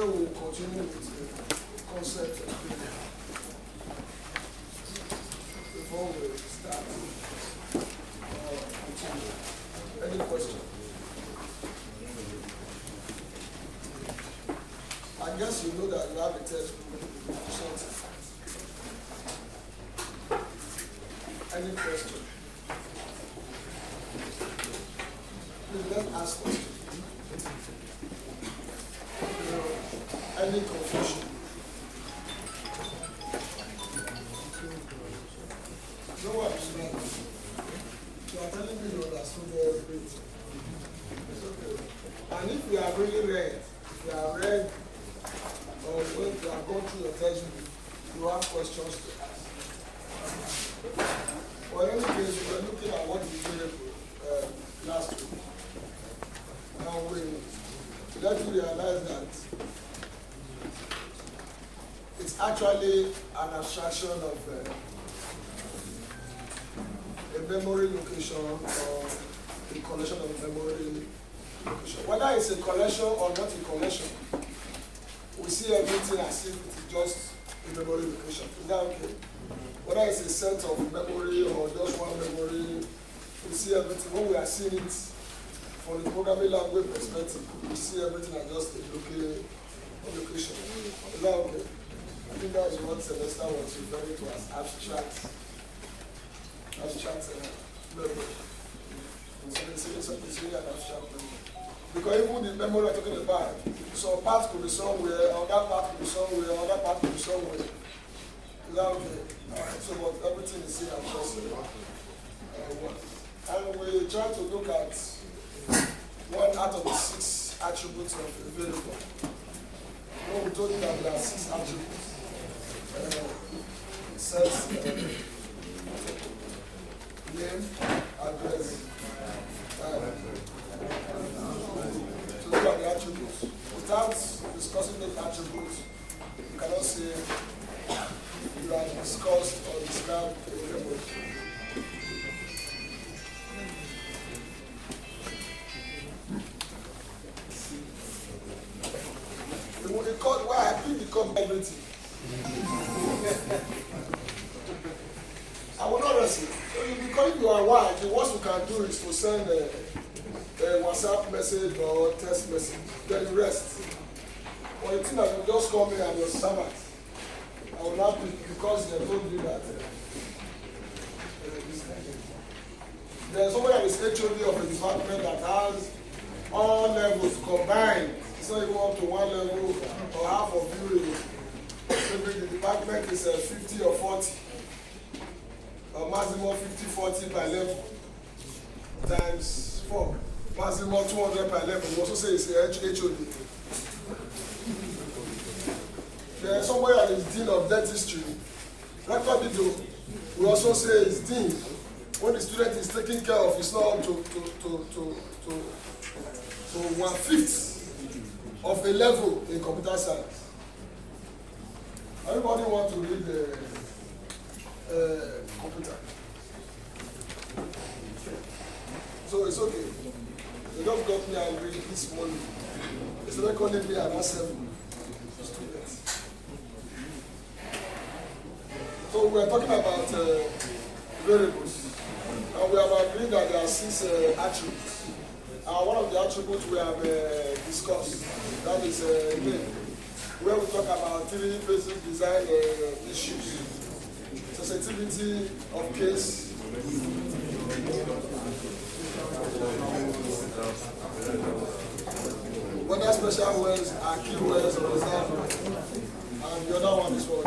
Today we will continue with the concept of failure. Before we start, continue. Any question? I guess you know that you have a test something. Any question? Please let's ask questions. Any confusion? No one is right. You are telling me you understood everything. It's okay. And if you have really read, if you have read, or when you have gone through your textbook, you have questions to ask. For any case, we were looking at what we did last week. Now we let you realize that it's actually an abstraction of a memory location or a collection of memory location. Whether it's a collection or not a collection, we see everything as if it's just a memory location. Is that okay? Whether it's a set of memory or just one memory, we see everything. When we are seeing it from the programming language perspective, we see everything as just a location. Is that okay? I think that was what Celesta was referring to as abstract memory. So it's really an abstract memory. Because even the memory we're talking about, some part could be somewhere, other part could be somewhere, other part could be somewhere. Is that okay? So but everything is here across one. And we try to look at one out of the 6 attributes of a variable. You know, we told you that there are 6 attributes. Says name, address, time. So look at the attributes. Without discussing the attributes, you cannot say you have discussed or described a variable. Why I think become everything. I will not rest it. Because if you are wide, the worst you can do is to send a WhatsApp message or text message. Then you rest. Or you think that you just call me and your servant. I will not pick because they told you that. There's somebody that is HOD of a department that has all levels combined. It's not even up to one level or half of you. Maybe the department is 50 or 40. Or maximum 50-40 per level. Times 4. Maximum 200 per level. We also say it's a HOD. There's somebody that is dean of dentistry. Record it. We also say it's dean. When the student is taken care of, it's not up to 1/5 of a level in computer science. Everybody wants to read the computer. So it's okay. They just got me angry this morning. It's not calling me an 7 students. So we're talking about variables. And we have agreed that there are 6 attributes. One of the attributes we have discussed, that is name, where we talk about 3 basic design issues. Sensitivity of case, whether special words are keywords or reserved words. And the other one is what?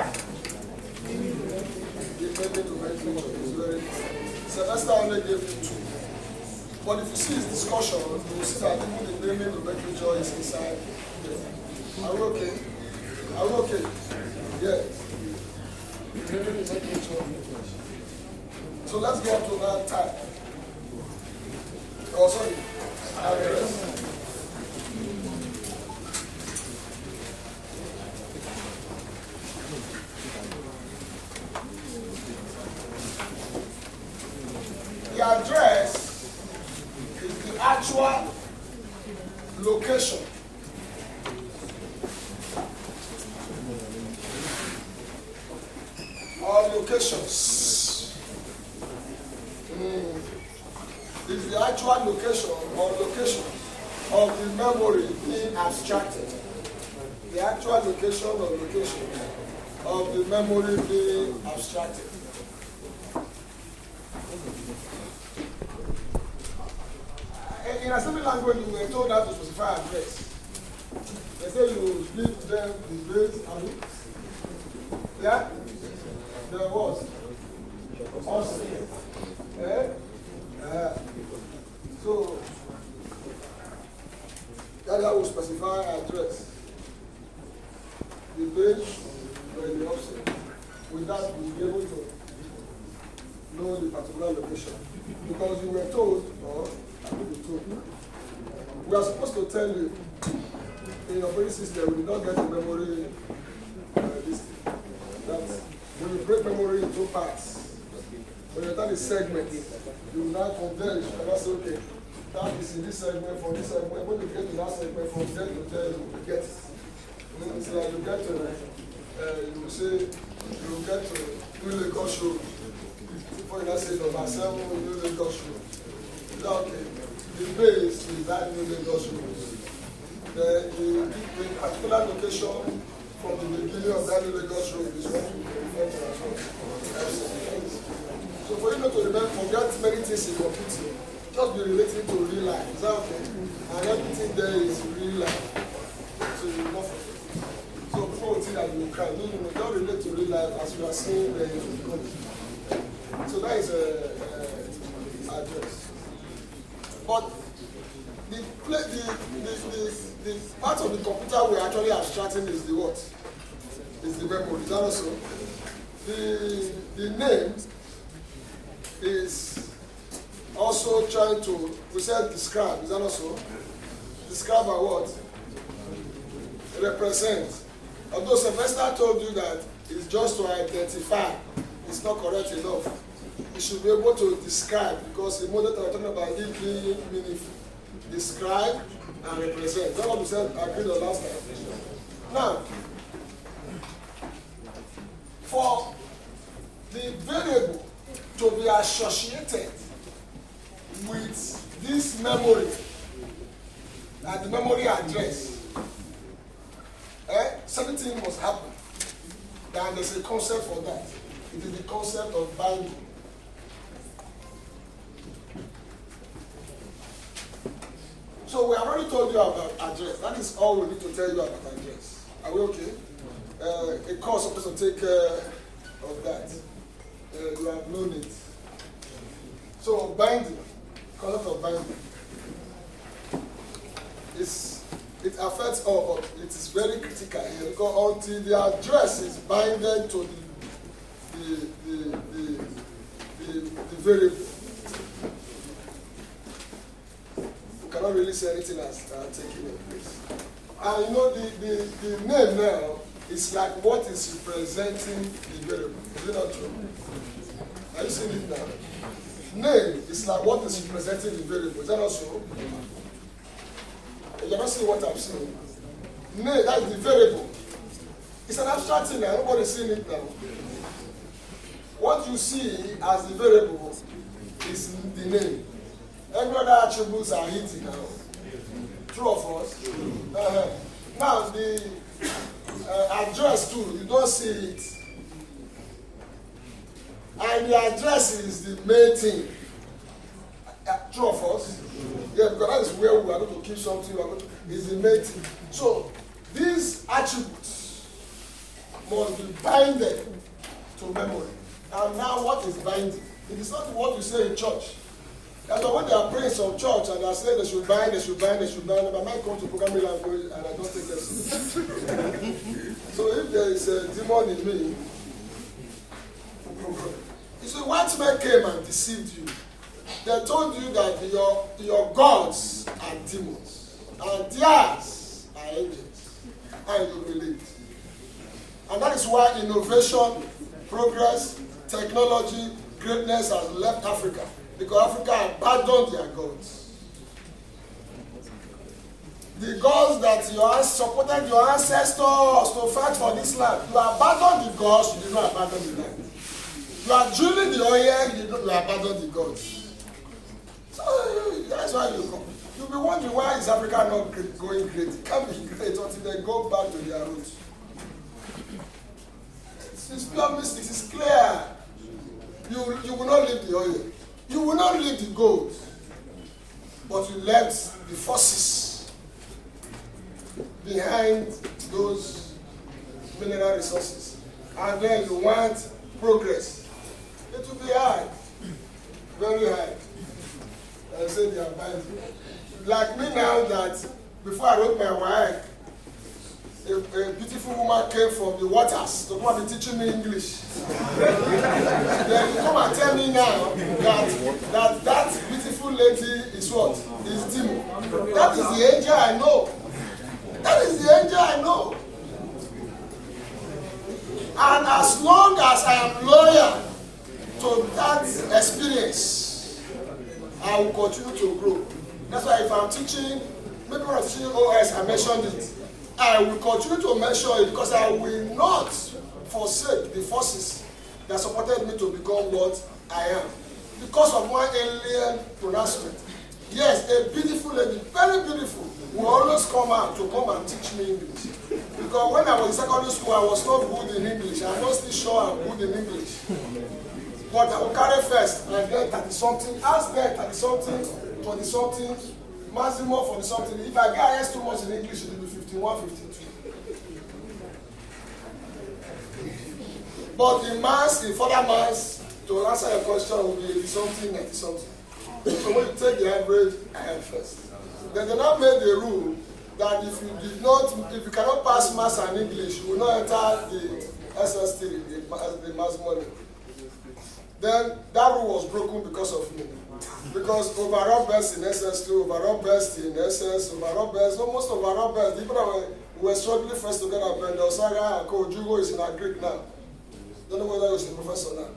The method to make picture is very important. Semester only gave you 2. But if you see his discussion, you will see that even the naming to make picture is inside there. Are we okay? Are we okay? Yes. So let's go to that type. Oh, sorry. Address. The address is the actual location or locations. Is the actual location or location of the memory being abstracted. The actual location or location of the memory being abstracted. In assembly language, you were told how to specify address. They say you give them the base and yeah? There was. Also. So, that will specify address. The base and the offset. With that, we'll be able to know the particular location. Because you were told, or I think you told, we are supposed to tell you in your operating system, we did not get the memory list. That when you break memory into parts, when you turn a segment, you will now converge and that's okay. That is in this segment, from this segment. When you get to that segment, from there to there, you will get it. It's like you get to, you will say, you will get to New Lagos Road. Before you now say number 7, New Lagos Road. Okay. The base is that New Lagos Road. The particular location from the beginning of that New Lagos Road is what we refer to as well. So for you not to remember, forget many things in computing, just be relating to real life. Is that okay? And everything there is real life. So you know for it. So before we think that you cry, no, don't relate to real life as you are saying there is good. So that is address. But the part of the computer we're actually abstracting is the what? Is the memory. Is that also? The name is also trying to, we said describe, is that also? Describe by what? Represent. Although Sylvester told you that it's just to identify, it's not correct enough. You should be able to describe, because the model that we're talking about is deeply meaningful. Describe and represent. That's what we said, agreed on last time. Now, for the variable to be associated with this memory and the memory address, something must happen. And there's a concept for that. It is the concept of binding. So we have already told you about address. That is all we need to tell you about address. Are we okay? A course supposed to take care of that. You have known it. So binding, concept of binding. It affects all, but it is very critical here because until the address is binded to the variable, we cannot really say anything as taking place. And you know the name now is like what is representing the variable. Is it not true? Are you seeing it now? Name is like what is representing the variable. Is that not so? You're not seeing what I'm saying. Name, that's the variable. It's an abstract thing now. Nobody's seeing it now. What you see as the variable is the name. Every other attributes are hidden now. True or false? Now the address too, you don't see it. And the address is the main thing. True or false? Yeah, because that is where we are going to keep something, is the main thing. So these attributes must be binded to memory. And now what is binding? It is not what you say in church. That's why when they are praying some church and they are saying they should bind, my mind comes to programming language and I don't take it seriously. So if there is a demon in me, you see, white men came and deceived you. They told you that your gods are demons and theirs are angels, and you believed. And that is why innovation, progress, technology, greatness has left Africa, because Africa abandoned their gods. The gods that you supported your ancestors to fight for this land, you abandoned the gods, you did not abandon the land. you are drilling the oil, you abandon the gods. So that's why you come. You'll be wondering why is Africa not going great? It can't be great until they go back to their roots. It's pure mystics, it's clear. You will not leave the oil. You will not leave the gold. But you left the forces behind those mineral resources. And then you want progress. It will be high. Very high. I say they are bad. Like me now that before I wrote my wife, a beautiful woman came from the waters to come and be teaching me English. Then you come and tell me now that beautiful lady is what? Is Dimo. That is the angel I know. That is the angel I know. And as long as I am loyal to that experience, I will continue to grow. That's why if I'm teaching, maybe when I'm teaching OS, I mentioned it. I will continue to mention it because I will not forsake the forces that supported me to become what I am. Because of one alien pronouncement. Yes, a beautiful lady, very beautiful, will always come out to come and teach me English. Because when I was in secondary school, I was not good in English. I'm not still sure I'm good in English. But I will carry first and then 30-something, ask them 30-something, 20-something, maximum 40-something. If I get too much in English, it will be 51, 52. But in maths, in further maths, to answer your question, will be 80-something, 90-something. So when you take the average, I am first. Then they now made the rule that if you cannot pass maths and English, you will not enter the SS3, the maximum level. Then that rule was broken because of me. Because overall best in SS2, overall best in SS, overall best, almost overall best. The people that were struggling first to get up, and Osaga and Jugo is in a Greek now. Don't know whether he's a professor now.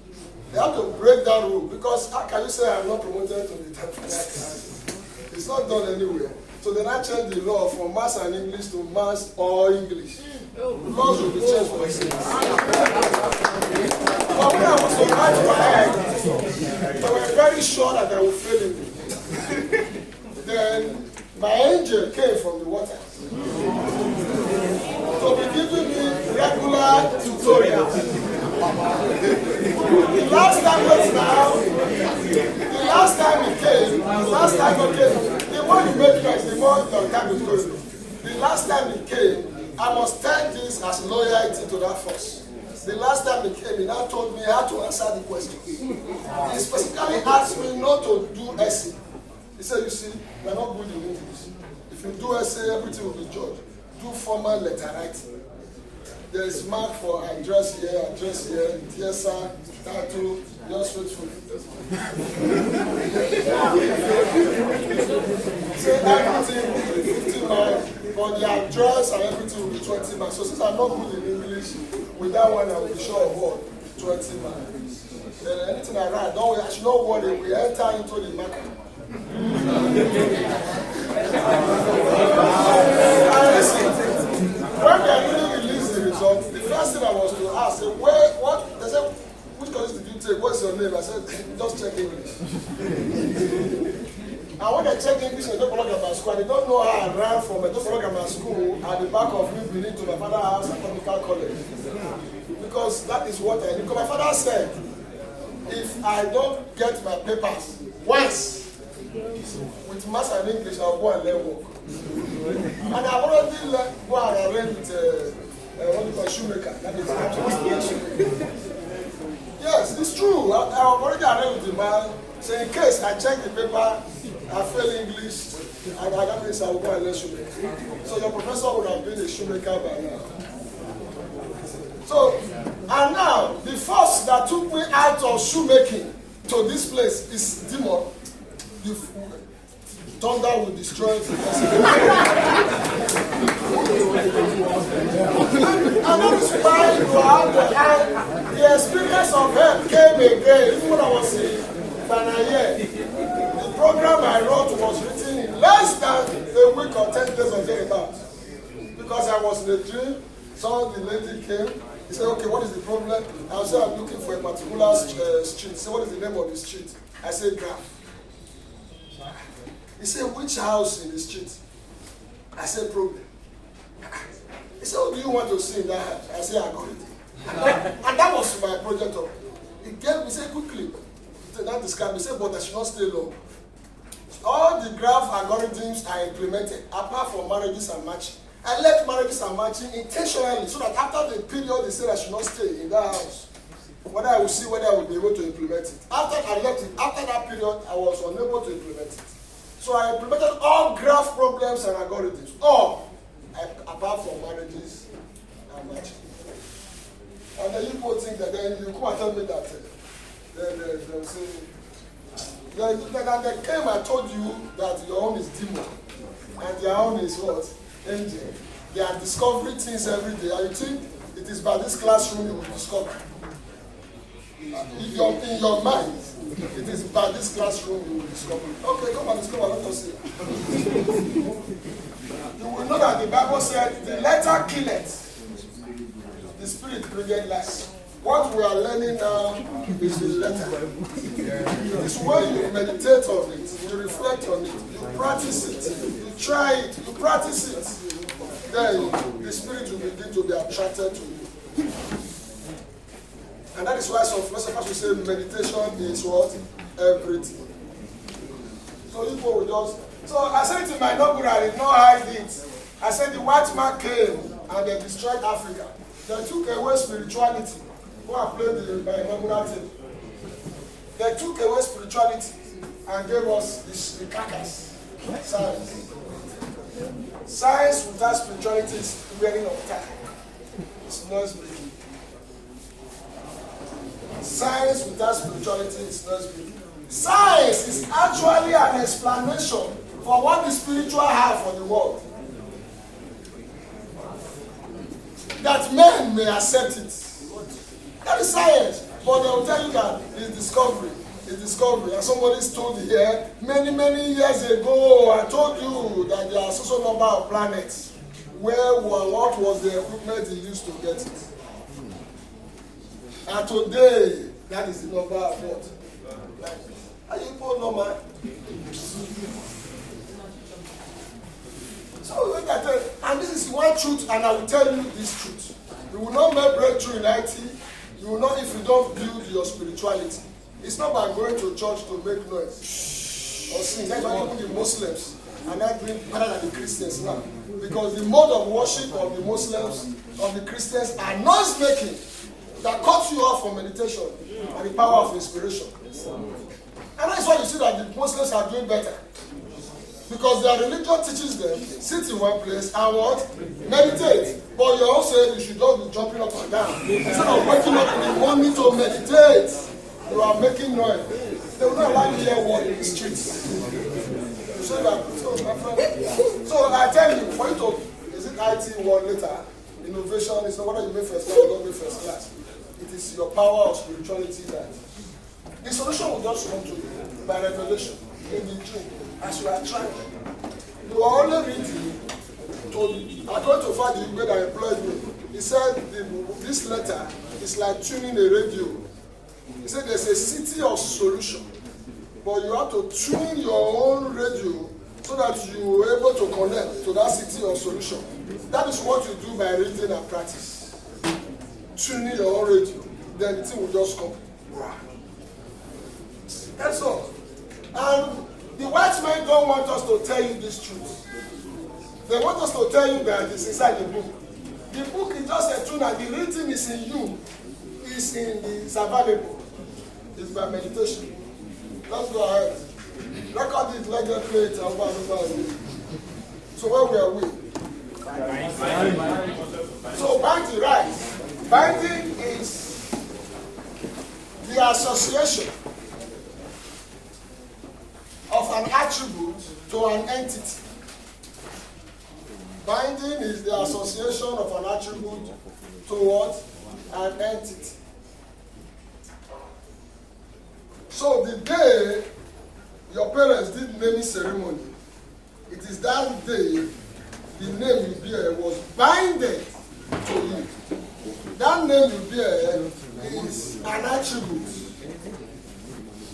They have to break that rule because how can you say I'm not promoted to the top class? It's not done anywhere. So they now change the law from maths and English to maths or English. The laws will be changed for us. But when I was on my they were very sure that I would fail in it. Then my angel came from the water. So be giving me regular tutorials. The last time he came, the more you make noise, the more your time is going. The last time he came, I must thank this as loyalty to that force. The last time he came, he now told me how to answer the question. He specifically asked me not to do essay. He said, you see, we're not good in English. If you do essay, everything will be judged. Do formal letter writing. There is mark for address here, yes sir, tattoo, just faithful. So everything will be 50 marks, but the address and everything will be 20 marks. So since I'm not good in English, with that one I will be sure of what? 20 marks. Then anything I write, don't worry, I should not worry, we enter into the marker. When they really released the result, the first thing I was to ask, what? They said, which course did you take? What's your name? I said, just check English. And when they check English, they don't belong at my school. They don't know how I ran from a Dr. school at the back of New Benin to my father's house at Technical College. Because that is what I did. Because my father said, if I don't get my papers once, with maths and English, I'll go and learn work. And I've already go and arrange with what you call shoemaker. That is, I'm supposed to be a shoemaker. Yes, it's true. I've already arranged with the man. So in case I check the paper, I fail English, and that means I will go and learn shoemaker. So your professor would have been a shoemaker by now. So, and now, the force that took me out of shoemaking to this place is demon. The thunder will destroy it. And that is why you have the experience of help came again. Even when I was in Fanaye, the program I wrote was written in less than a week or 10 days or thereabouts. Because I was in a dream, saw the lady came, He said, okay, what is the problem? I said, I'm looking for a particular street. He said, what is the name of the street? I said, Graph. He said, which house in the street? I said, Problem. He said, what do you want to see in that house? I said, I got it. And that was my project. He gave me, said, quickly. That described me, said, but I should not stay long. All the graph algorithms I implemented, apart from marriages and matching, I left marriages and matching intentionally so that after the period they said I should not stay in that house, whether I will see whether I will be able to implement it. After I left it, after that period, I was unable to implement it. So I implemented all graph problems and algorithms, all apart from marriages and matching. And then you people think that then you come and tell me that they'll say, then they came and told you that your own is demon and their own is what? Angel. They are discovering things every day. And you think it is by this classroom you will discover. In your mind, it is by this classroom you will discover. Okay, come and discover, let us see. You will know that the Bible said, the letter killeth, the spirit bringeth life. What we are learning now is the letter. It's when you meditate on it, you reflect on it, you practice it, you try it, you practice it. Then the spirit will begin to be attracted to you. And that is why some philosophers will say meditation is what? Everything. So people will just... So I said it in my inaugural, I did not hide it. I said the white man came and they destroyed Africa. They took away spirituality. Go and play my inaugural thing. They took away spirituality and gave us the carcass. Science. Science without spirituality is wearing of time. It's noise breaking. Science without spirituality is noise breaking. Science is actually an explanation for what the spiritual have for the world. That men may accept it. That is science. But they will tell you that it's discovery. It's discovery. And somebody told here, many years ago, I told you that there are so number of planets. What was the equipment he used to get it? And today, that is the number of what? Are you people know, man? So when I tell, and this is one truth, and I will tell you this truth. You will not make breakthrough in IT. You will not if you don't build your spirituality. It's not by going to church to make noise or sing. That's why even the Muslims are not doing better than the Christians now. Because the mode of worship of the Muslims, of the Christians, are noise making that cuts you off from meditation and the power of inspiration. And that's why you see that the Muslims are doing better. Because their religion teaches them, sit in one place and what? Meditate. But you also you should not be jumping up and down. Instead of waking up in the morning to meditate, you are making noise. They will not allow you to hear word in the streets. So my friend, so I tell you, for you to, is it IT one later? Innovation is not whether you make first class or don't make first class. It is your power of spirituality that the solution will just come to you by revelation in the dream. As you are trying, you are only reading. According to fact, the way that employed me, he said this letter is like tuning a radio. He said there's a city of solution, but you have to tune your own radio so that you are able to connect to that city of solution. That is what you do by reading and practice. Tuning your own radio, then the thing will just come. That's all. And the white men don't want us to tell you this truth. They want us to tell you that it's inside the book. The book is just a tool and the written is in you. It's available. It's by meditation. Let's go ahead. Record it, let them play it over and over again. So where we are we? So binding, right? Binding is the association of an attribute to an entity. Binding is the association of an attribute to what? An entity. So the day your parents did naming ceremony, it is that day the name you bear was binded to you. That name you bear is an attribute.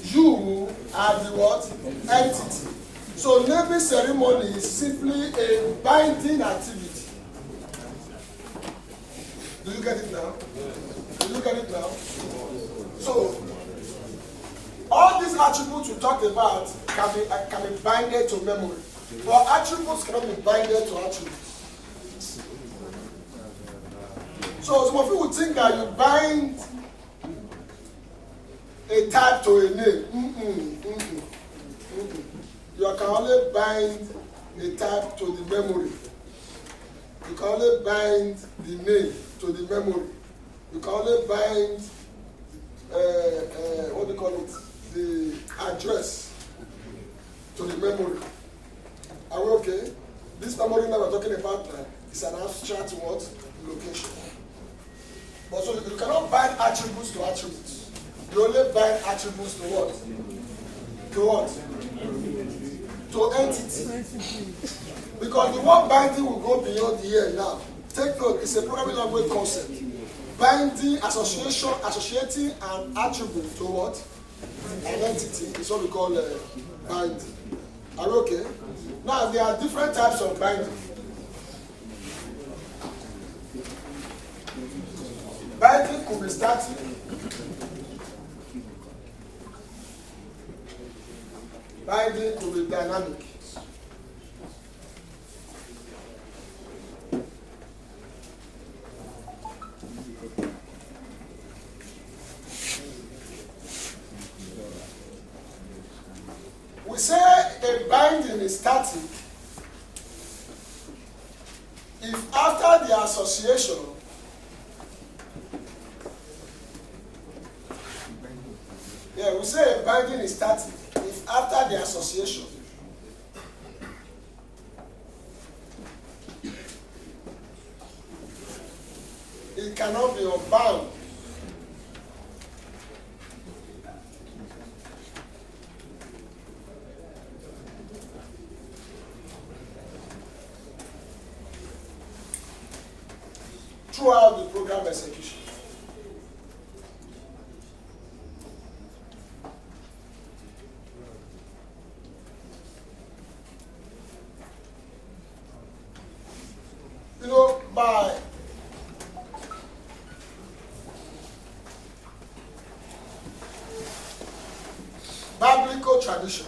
You are the what? Entity. So naming ceremony is simply a binding activity. Do you get it now? Do you get it now? So all these attributes we talked about can be binded to memory. But attributes cannot be binded to attributes. So some of you would think that you bind a type to a name. You can only bind a type to the memory. You can only bind the name to the memory. You can only bind what do you call it? The address to the memory. Are we okay? This memory that we're talking about now is an abstract what? Location. But so you cannot bind attributes to attributes. You only bind attributes to what? To what? To entity. Because the word binding will go beyond the here now. Take note, it's a programming language concept. Binding, associating an attribute to what? An entity is what we call binding. Are we okay? Now there are different types of binding. Binding could be static. Binding could be dynamic. We say a binding is static if after the association we say a binding is static if after the association it cannot be unbound. Throughout the program execution. You know, by biblical tradition,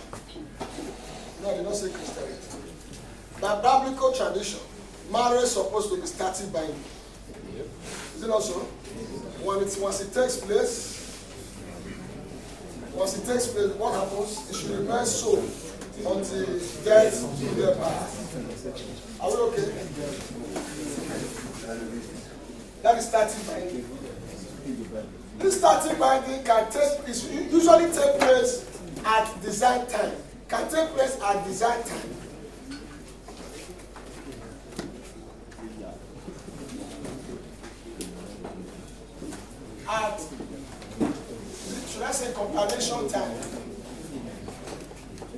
no, they don't say Christianity. By biblical tradition, marriage is supposed to be static binding. Is it not so? Once it takes place, what happens? It should remain so until death do their part. Are we okay? That is static binding. This static binding usually take place at design time. Can take place at design time. At, should I say compilation time?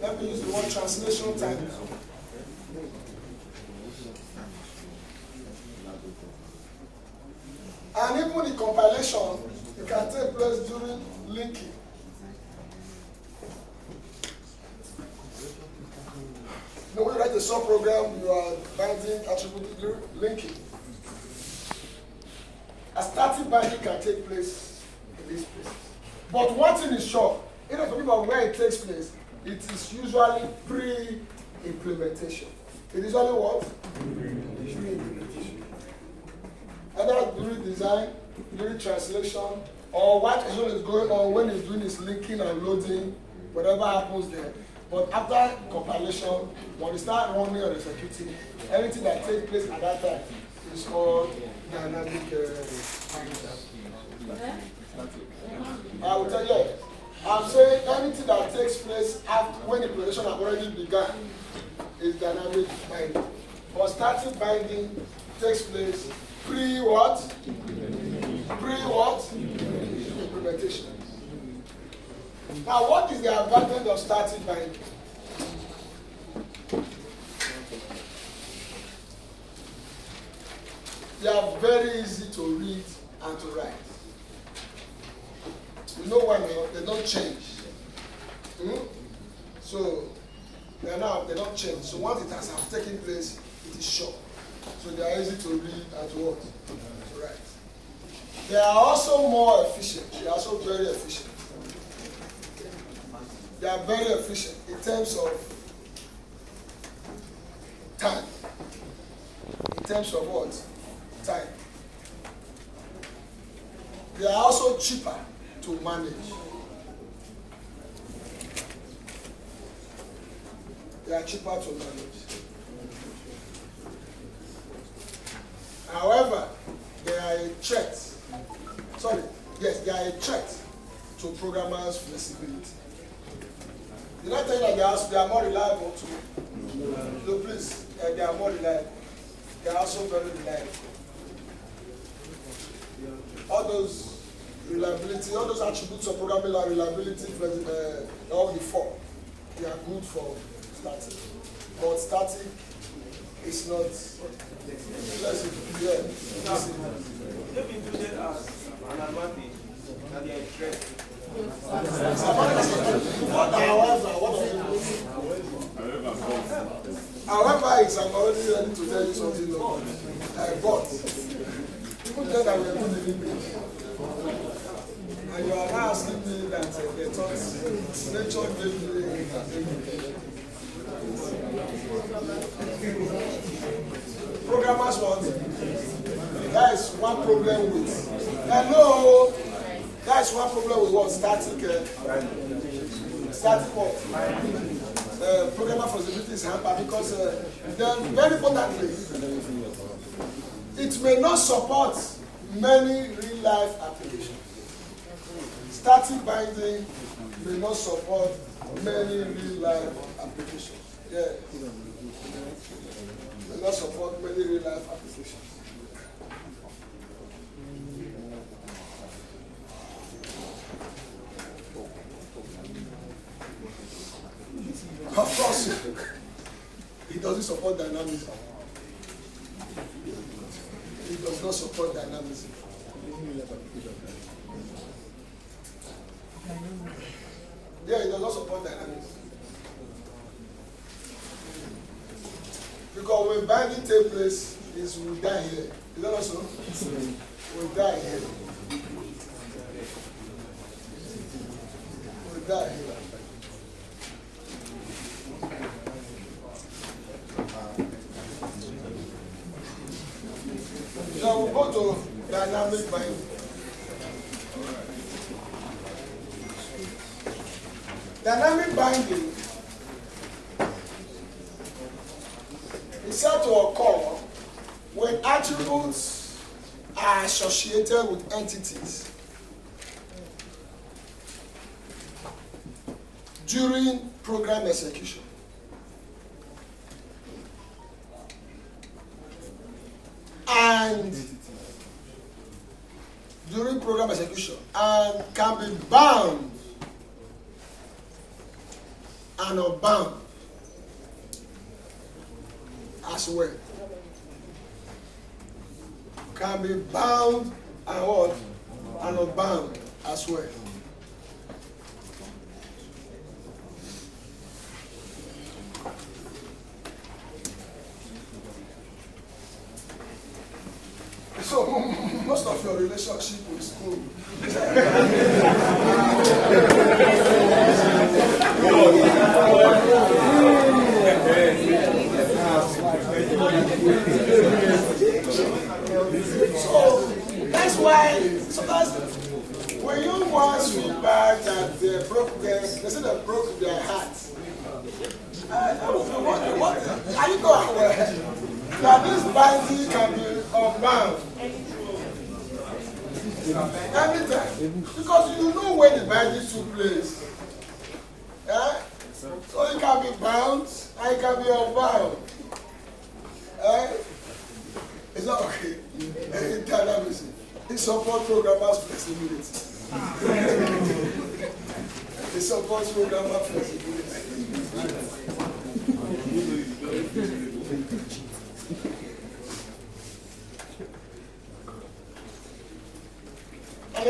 Let me use the word translation time now. And even in compilation, it can take place during linking. You know, when you write a subprogram, you are binding attribute linking. A static binding can take place in this place. But one thing is sure, irrespective of where it takes place, it is usually pre-implementation. It is usually what? Pre-implementation. Either during design, during translation, or what is going on when it's doing its linking and loading, whatever happens there. But after compilation, when you start running or executing, anything that takes place at that time is called dynamic. I will tell you, I'm saying anything that takes place after when the implementation has already begun is dynamic binding. But static binding takes place pre-what? Pre-what? Implementation. Now, what is the advantage of static binding? They are very easy to read and to write. You know why now? They don't change. So they don't change. So once it has taken place, it is short. So they are easy to read and to what? To write. They are also more efficient. They are also very efficient. They are very efficient in terms of time. In terms of what? Time. They are also cheaper to manage. They are cheaper to manage. However, they are a threat. They are a threat to programmers' flexibility. Did I tell you that they are more reliable too? No, please, they are more reliable. They are also very reliable. All those reliability, all those attributes of programming like reliability, all the four, they are good for static. But static is not. They've been treated as an advantage that they are a threat. However, it's I'm already ready to tell you something about but even then I will do the limit. And you are now asking me that they thought nature gave me programmers want. That is one problem with. Hello. That is one problem with what static what? Programmer flexibility is hampered because then very importantly, it may not support many real life applications. Static binding may not support many real life applications. Yeah. May not support many real life applications. Of course, it doesn't support dynamism. It does not support dynamism. Yeah, it does not support dynamism. Because when binding takes place, is we die here. Is that also? We die here. We die here. So we'll go to dynamic binding. Dynamic binding is said to occur when attributes are associated with entities during program execution. And during program execution and can be bound and unbound as well. Can be bound and what? And unbound as well. So most of your relationship with school. So that's why sometimes when young ones feel bad that they say they broke their hearts. What are you going? That this binding can be unbound anytime because you know when the binding took place. So it can be bound and it can be unbound. It's not okay. Dynamism. It supports programmers' flexibility. It supports programmers' flexibility.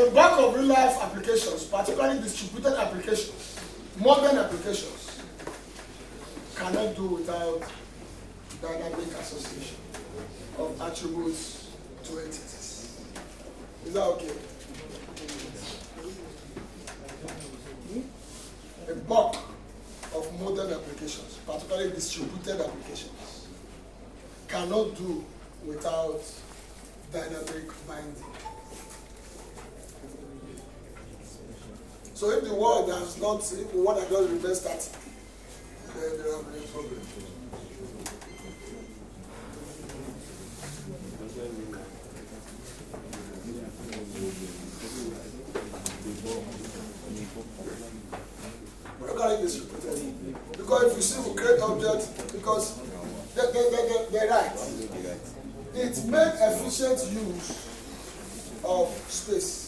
A bulk of real-life applications, particularly distributed applications, modern applications, cannot do without dynamic association of attributes to entities. Is that okay? A bulk of modern applications, particularly distributed applications, cannot do without dynamic binding. So if the world does not, if the world does remain static, then there will be a problem. Regarding this repeatedly, because if you see we create objects, because they're right. It makes efficient use of space.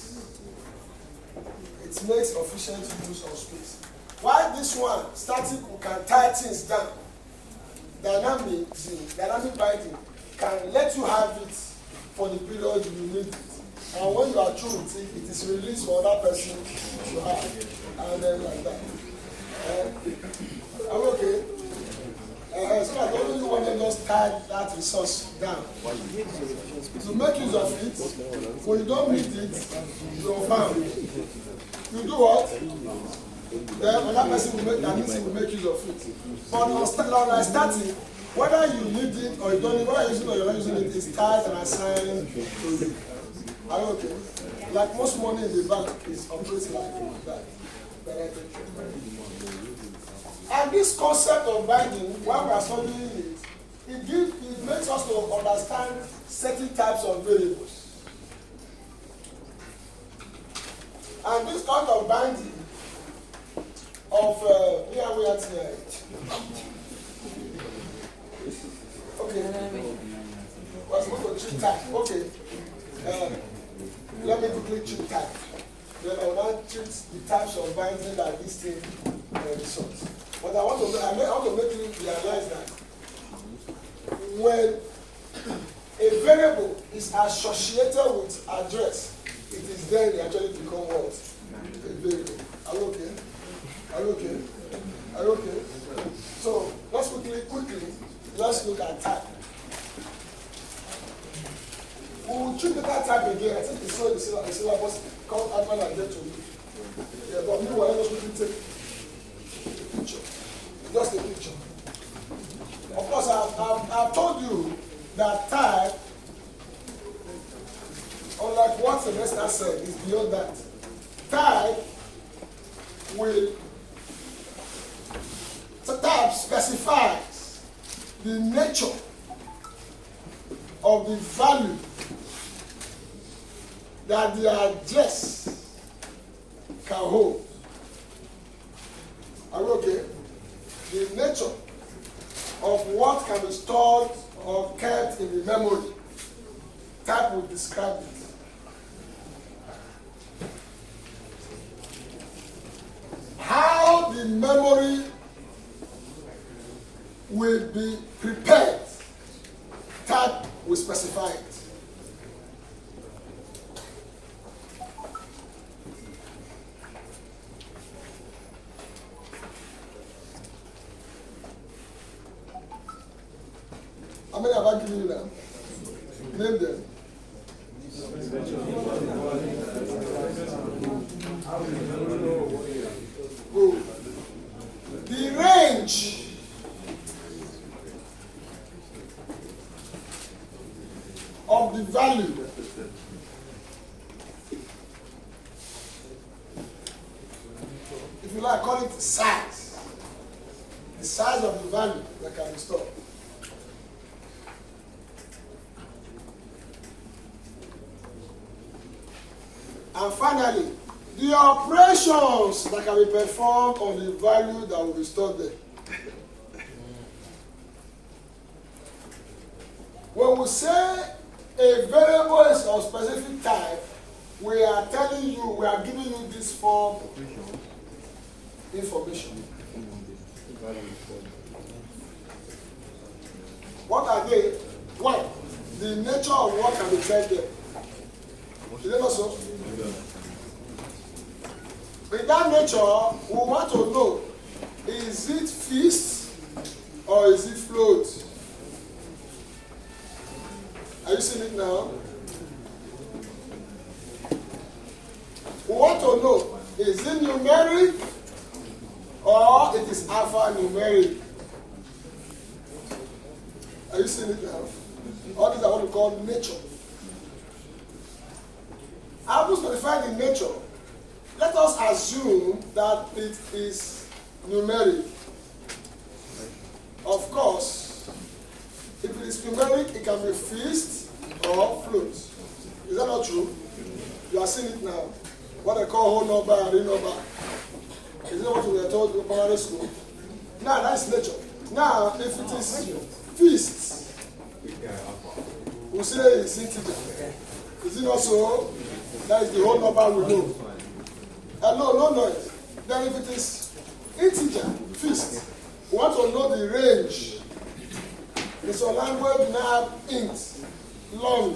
It makes efficient use of space. While this one, static, we can tie things down. Dynamic binding can let you have it for the period you need it. And when you are through with it, it is released for other person to have. And then like that. Are we okay? So I don't really want to just tie that resource down. To make use of it, when you don't need it, you're found. You do what? Then another person will make use of it. But on starting, whether you need it or you don't need it, whether you're using it or you're not using it, is tied and assigned to you. Are you okay? Like most money in the bank is operating like that. And this concept of binding, while we are studying it, it makes us to understand certain types of variables. And this kind of binding of here we are here. Okay. We're supposed to treat type. Okay. Let me quickly treat type. Then I will treat the types of binding that this thing results. But I want to make you realize that when a variable is associated with address, it is then it actually become what? A variable. Are you okay? Are you okay? Are you okay? So let's quickly, let's look at type. We will treat the type again. I think it's so the syllabus called Advan and get to you. Yeah, but meanwhile, let's quickly take a picture. Just a picture. Of course, I've told you that type, unlike what Sylvester said, is beyond that. Type specifies the nature of the value that the address can hold. Are we okay? The nature of what can be stored or kept in the memory. Type will describe it. How the memory will be prepared, type will specify it. How many have I given you now? Name them. Good. The range of the value if you like, call it size. The size of the value that can be stored. And finally, the operations that can be performed on the value that will be stored there. When we say a variable is of specific type, we are telling you, we are giving you this form information. What are they? One, the nature of what can be said there. Is it not so? In that nature, we want to know, is it fixed or is it float? Are you seeing it now? We want to know, is it numeric or it is alphanumeric? Are you seeing it now? All these are what we call nature. How to specify the nature? Let us assume that it is numeric. Of course, if it is numeric, it can be fixed or float. Is that not true? You are seeing it now. What they call whole number and real number. Is that what we were told in primary school? Now, that's nature. Now, if it is fixed, we say it's integer. Is it not so? That is the whole number we know. No noise. Then if it is integer, fixed, we want to know the range. In some language, we now have int, long,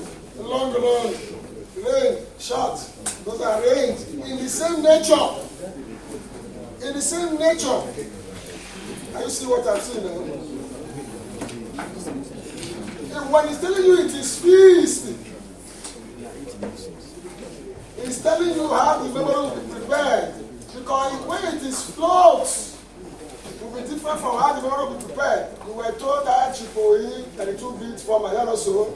range, short. Those are range in the same nature. In the same nature. Can you see what I'm saying now? And when it's telling you it is fixed, it's telling you how the memory will be prepared. Because when it is float, it will be different from how the memory will be prepared. You were told that triple 32-bit format, also.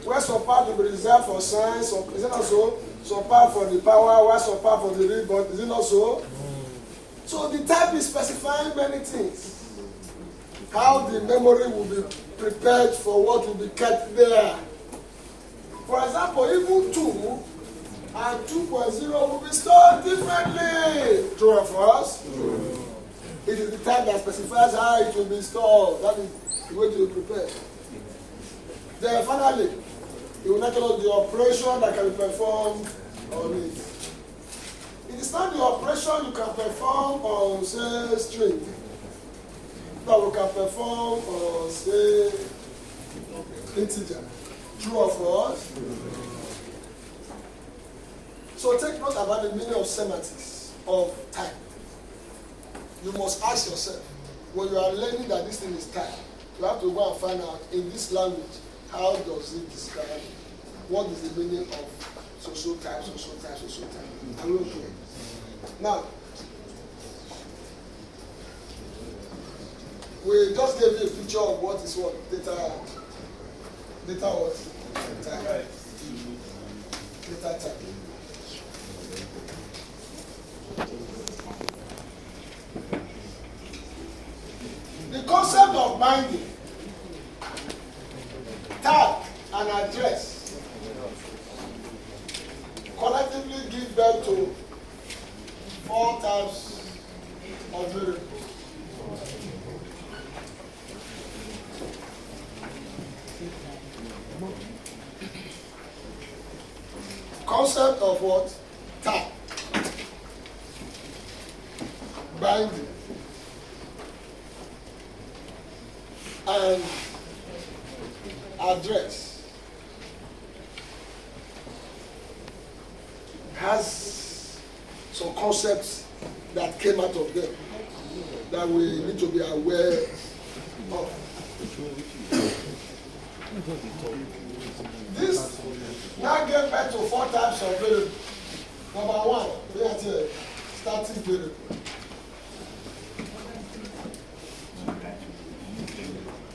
Where some part will be reserved for science, or is it not so? Some part for the power, where some part for the read, but is it not so? So the type is specifying many things. How the memory will be prepared for what will be kept there. For example, even 2 and 2.0 will be stored differently. True or false? It is the type that specifies how it will be stored. That is the way to be prepared. Then finally, it will not tell us the operation that can be performed on it. It is not the operation you can perform on, say, string, that we can perform on, say, integer. True or false? So take note about the meaning of semantics, of type. You must ask yourself, when you are learning that this thing is type, you have to go and find out in this language, how does it describe what is the meaning of social type. Are we okay? Now, we just gave you a picture of what is what? Data what? Type. Data type. The concept of binding, tag, and address collectively give birth to 4 types of variables. Concept of what? Tag, binding, and address has some concepts that came out of them that we need to be aware of. This now gave back to 4 types of variables. Number 1, we have here, static variable.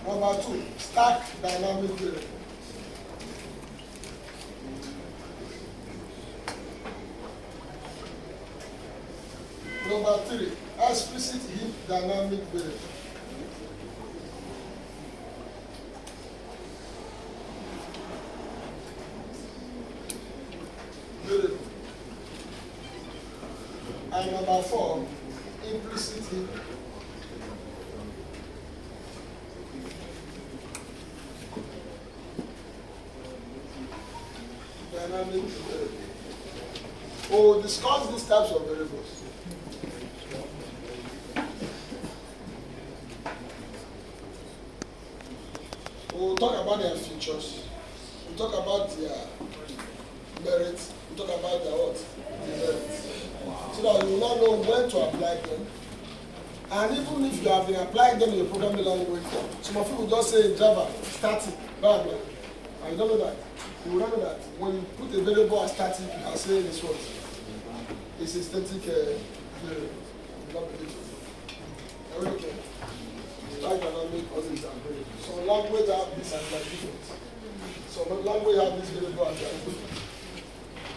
Number 2, stack dynamic variable. Number 3, explicit heap dynamic variable. And number 4, implicit heap. Dynamic variable. We'll discuss these types of variables. We'll talk about their features. We'll talk about merit, we talk about the what? The merits. So that you will not know when to apply them. And even if you have been applying them in a programming language, some of you will just say in Java, static, blah, blah. And you don't know that. You will not know that. When you put a variable as static, you can say it's what? It's a static variable. Are we okay? That cannot make us example. Some language have this and that different. Some language have this variable and that different.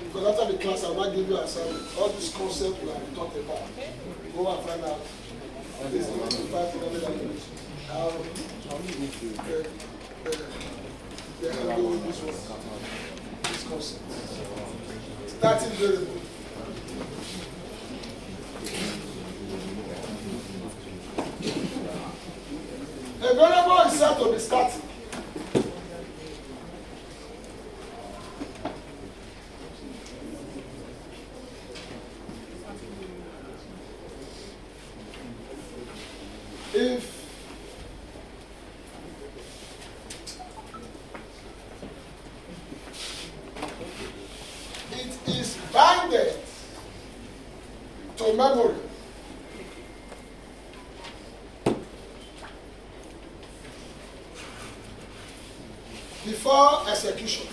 Because after the class, I will not give you an assignment. All this concept we have talked about. Go and find out. This is not to fight in other language. They handle this one. This concept. Static variable. A variable is said to be static. If it is bounded to memory before execution,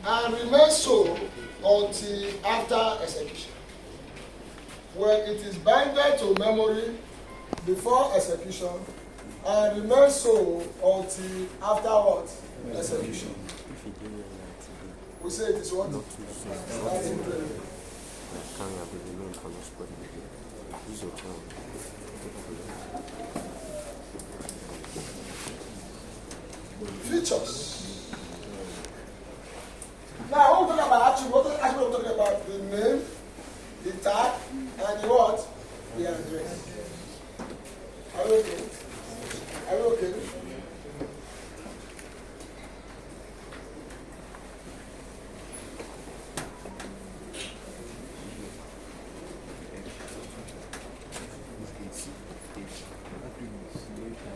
and remains so until after execution. When it is binded to memory before execution and remains so until after what? Execution. We say it is what? Static variable. Features. Now, when we talk about attribute, we're talking about the name, the tag, and the what? The address. Are we okay? Are we okay?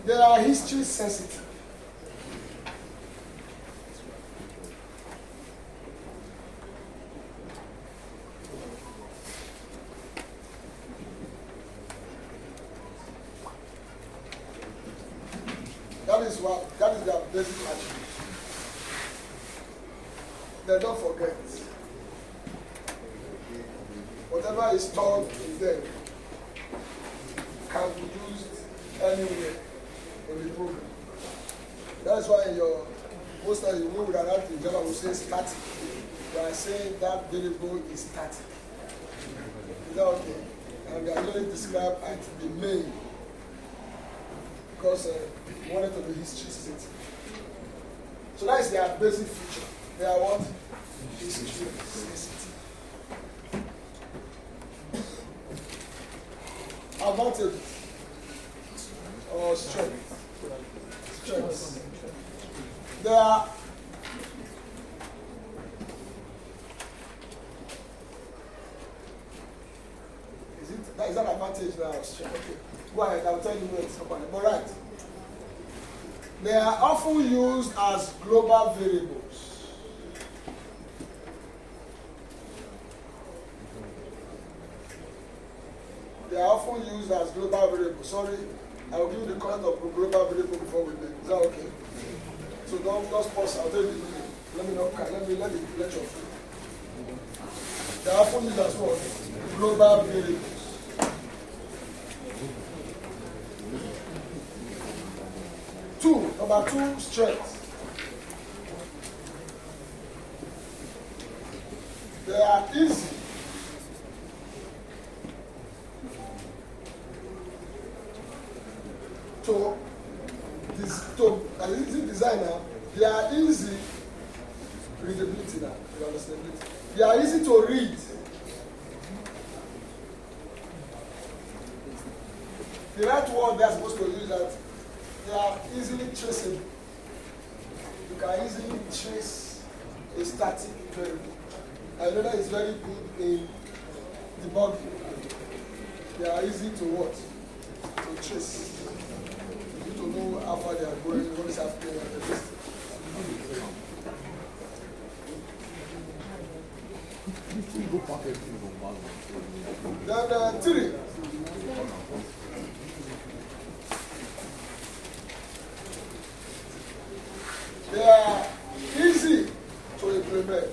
They are history sensitive. That is their basic attribute. They don't forget. Whatever is stored in them can be used anywhere in the program. That is why in your most of the way we are writing in Java will say static. We are saying that variable is static. Is that okay? And we are going to describe as the main. Because we wanted to be history sensitive. So that is their basic feature. They are what? History sensitive. Advantages or strength. Strengths. They are is that advantage now or strength? Okay. Go ahead, I'll tell you where it's upon it. But right. They are often used as global variables. They are often used as global variables. Sorry, I will give you the content of global variable before we begin. Is that okay? So don't just pause. I'll tell you the meaning. Let me know. Let the lecture. They are often used as what? Global variables. Number two, strength. They are easy as easy designer. They are easy readability now. You understand it? They are easy to read. The right word they are supposed to use that. They are easily traceable. You can easily trace a static variable. I know that is very good in debugging. They are easy to what? To trace. to know how far they are going, what is happening, and the list. Then 3. They are easy to implement.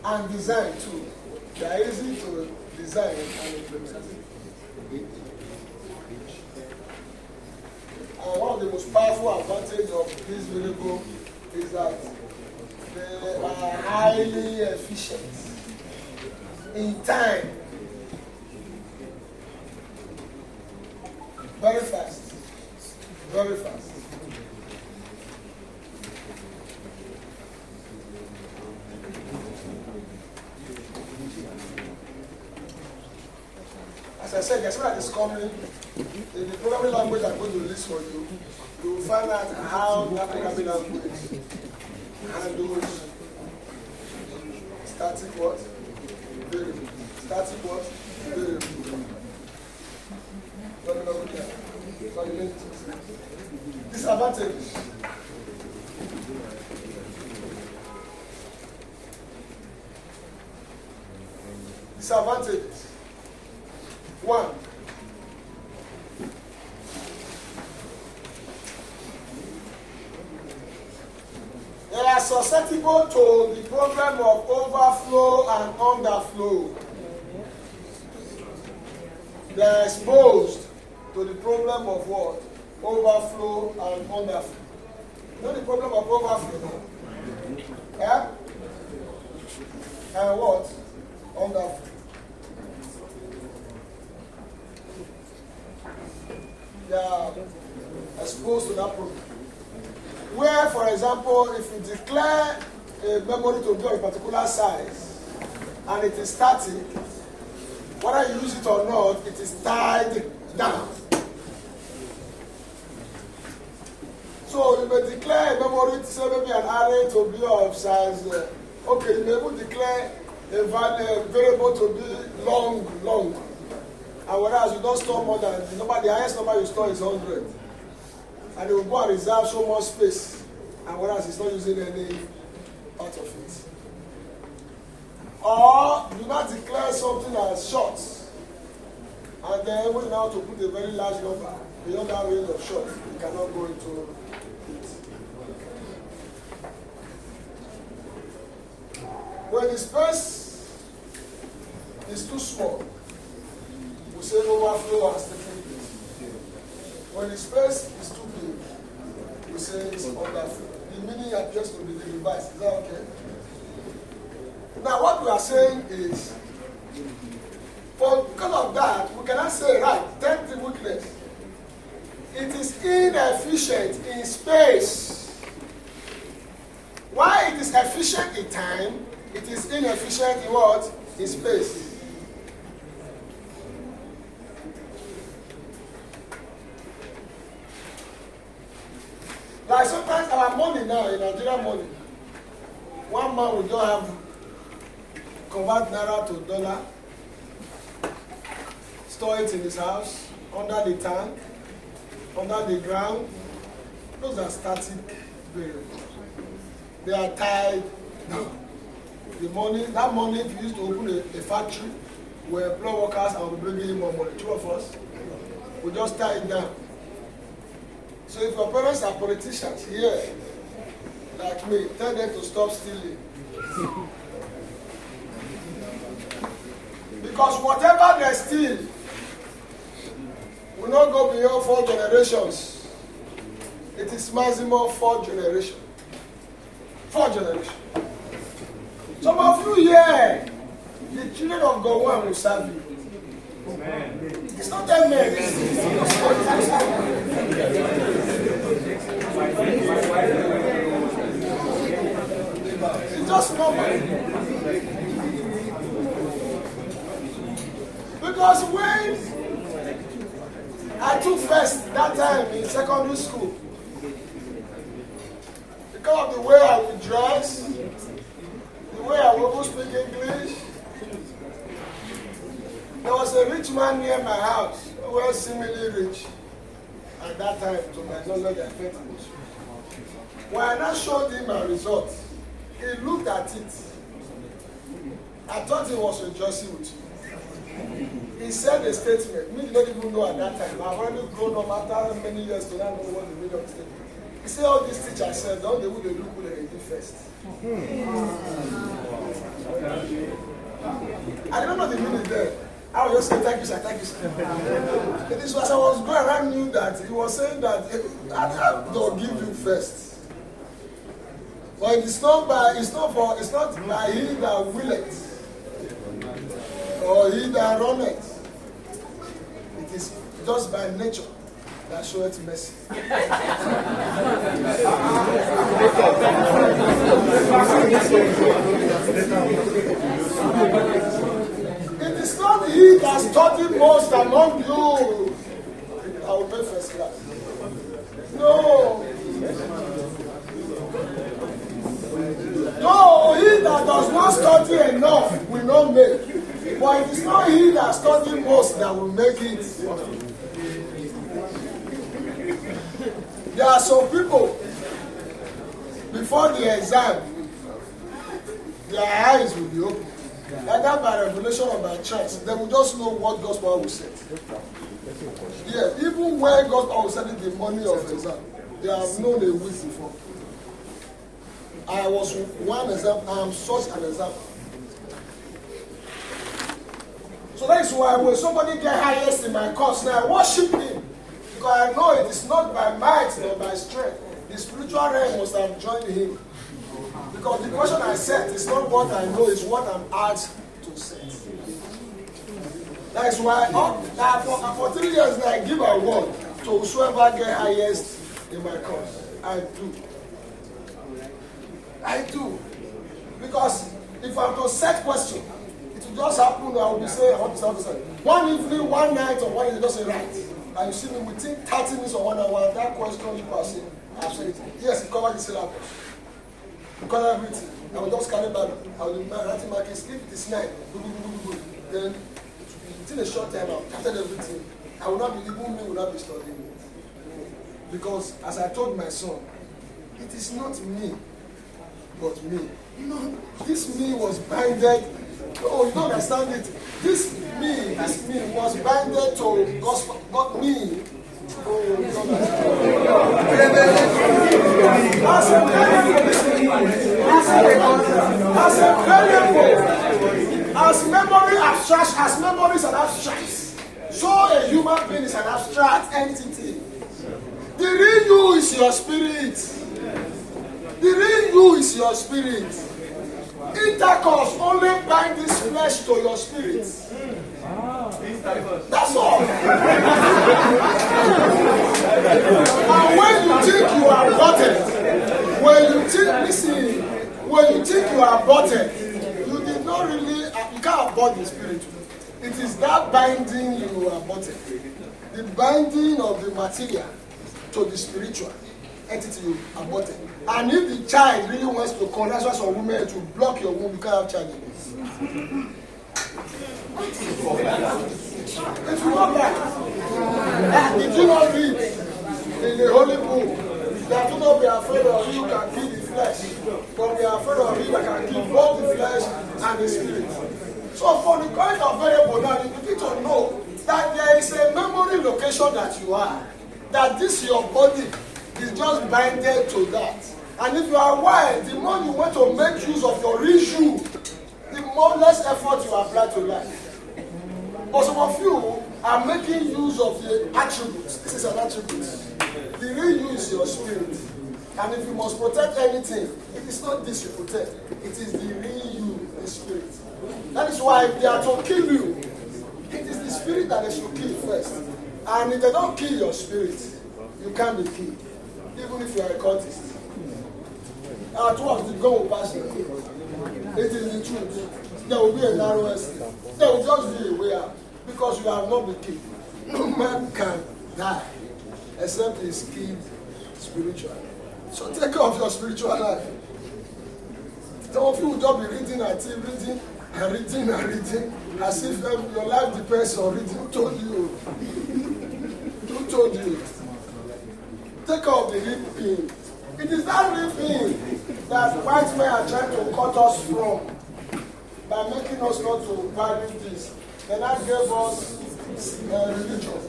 And design too. They are easy to design and implement. And one of the most powerful advantages of this vehicle is that they are highly efficient in time. Very fast. Very fast. As I said, there's one that is coming. In the programming language I'm going to list for you, you will find out how that programming language handles static what? Variable. Static what? Variable. Disadvantages. Disadvantages. 1. They are susceptible to the problem of overflow and underflow. They are exposed to the problem of what? Overflow and underflow. You know the problem of overflow? Yeah? And what? Underflow. They are exposed to that problem. Where, for example, if you declare a memory to be of a particular size and it is static, whether you use it or not, it is tied down. So you may declare a memory to say maybe an array to be of size. Okay, you may even declare a variable to be long. And whereas you don't store more than the highest number you store is 100. And it will go and reserve so much space. And whereas it's not using any part of it. Or do not declare something as short. And then when you now to put a very large number beyond that range of short, you cannot go into it. When the space is too small, we say overflow has taken place. When the space is too big, we say it's underflow. The meaning appears to be the reverse. Is that okay? Now what we are saying is, because of that, we cannot say, right, take the weakness. It is inefficient in space. Why it is efficient in time, it is inefficient in what? In space. Like sometimes our money now, in Nigerian money, one man will just have convert naira to dollar, store it in his house, under the tank, under the ground. Those are static variables. They are tied down. The money, that money, if you used to open a factory, we employ workers and we bring in more money. 2 of us, we just tie it down. So if your parents are politicians here, like me, tell them to stop stealing. Because whatever they steal will not go beyond 4 generations. It is maximum 4 generations. 4 generations. Some of you here, the children of God will serve you. Amen. It's not that man. It's just normal. Because when I took first that time in secondary school, because of the way I would dress, the way I would speak English, rich man near my house, well, seemingly rich. At that time, to my knowledge, I felt it. When I now showed him my results, he looked at it. I thought he was rejoicing with me. He said a statement. Me did not even know at that time. I've already grown up after many years to now know what the meaning of the statement. He said, all these teachers said, don't they would look who they do first. I don't know the meaning there. I was just saying, thank you, sir, thank you, sir. It is as I was going around, knew that he was saying that they'll give you first. But it's not by he that willeth, or he that runneth. It is just by nature that showeth mercy. It is not he that studied most among you. I will pay first class. No. No, he that does not study enough will not make. But it is not he that studies most that will make it. There are some people, before the exam, their eyes will be open. Either by revelation or by chance. They will just know what gospel will say. Yeah, even when gospel will send the money of exam, they have known a week before. I was one example, I am such an example. So that is why when somebody get highest in my course, now I worship him. Because I know it is not by might nor by strength. The spiritual realm must have joined him. Because the question I set is not what I know, it's what I'm asked to set. That is why for 3 years now I give a word to whosoever get highest in my course. I do. I do. Because if I'm to set question, it will just happen. I will be saying, I want to say, one evening, one night, or one evening, just say right. And you see me within 30 minutes or 1 hour, that question you are saying, I've said it. Yes, it covers the syllabus. It covers everything. I will just carry back. I will be writing markings. If it is 9, then within a short time, I've captured everything. I will not be, even me will not be studying. Because as I told my son, it is not me, but me. You know, this me was binded. Oh, you don't understand it. This me was binded to gospel, not me. Oh, you don't as memory abstract, as memory is an abstract, so a human being is an abstract entity. The real you is your spirit. The real you is your spirit. Intercourse only binds this flesh to your spirit. That's all. And when you think you are buttered, when you think you are buttered, you did not really, you can't abort the spirit. It is that binding you are buttered. The binding of the material to the spiritual entity you aborted. And if the child really wants to come, that's why some women to block your womb, you can't have child. If you not like, did you not read in the Holy Book that do not be afraid of you can kill the flesh, but be afraid of you that can kill both the flesh and the spirit? So for the kind of variable now, you need to know that there is a memory location that you are, that this your body is just binded to that. And if you are wise, the more you want to make use of your real you, the more less effort you apply to life. But some of you are making use of the attributes. This is an attribute. The real you is your spirit. And if you must protect anything, it is not this you protect. It is the real you, the spirit. That is why if they are to kill you, it is the spirit that they should kill first. And if they don't kill your spirit, you can't be killed. Even if you are a cultist. Towards the gun will pass you. It is the truth. There will be a narrow escape. There will just be a way out. Because you have not been killed. No man can die except he is killed spiritually. So take care of your spiritual life. Some of you will just be reading until reading, and reading, as if your life depends on reading. Who told you? Who told you? Take off the ripping. It is that ripping that white men are trying to cut us from by making us not to value this. Then that gave us religion.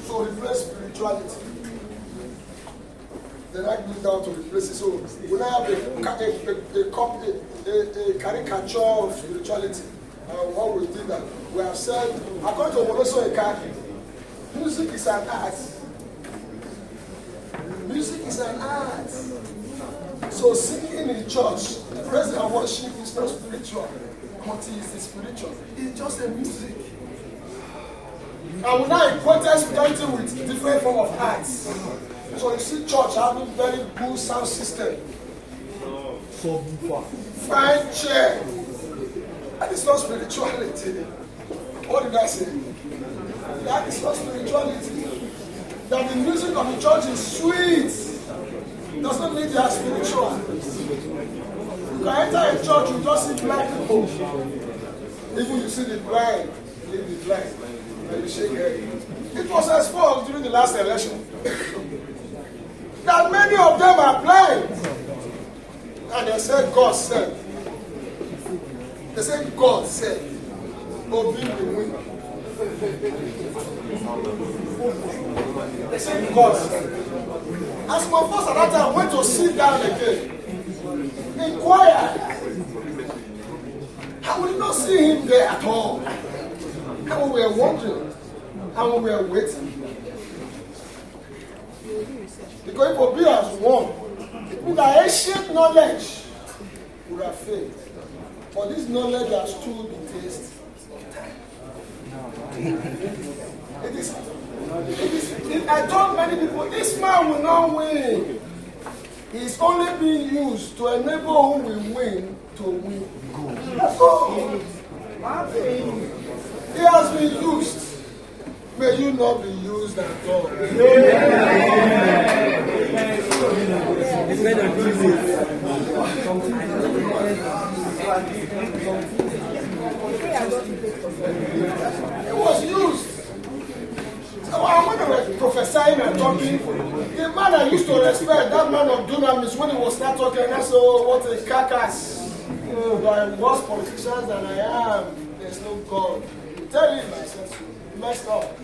So replace spirituality. Then I go down to replace it. So we now have a caricature of spirituality. And what we did that, we have said, according to Moloso Ekaki, music is an art. Music is an art. So singing in church, praise and worship is not spiritual. What is spiritual? It's just a music. And we now equate spirituality with different form of arts. So you see church having very good sound system. Fine chair. That is not spirituality. What did I say? That is not spirituality. That the music of the church is sweet. Does not mean they are spiritual. You can enter a church, you just see blind people. Even you see the blind, leave the blind, and you shake head. It was exposed during the last election that many of them are blind. And they said, God said. They said, God said, Obi will win. They said, God said. As my first at that time went to sit down again, inquired, I would not see him there at all. And we were wondering, and we were waiting. Because if Obi has won, with the ancient knowledge would have failed. But this knowledge has stood the test of time. I told many people, this man will not win. He's only being used to enable who will win to win. That's all. He has been used. May you not be used at all. It was used. So when they were prophesying and talking, the man I used to respect, that man of Dunamis, when he was not talking, I said, oh, what a carcass. I'm worse politicians than I am. There's no God. Tell him, I said, you messed up.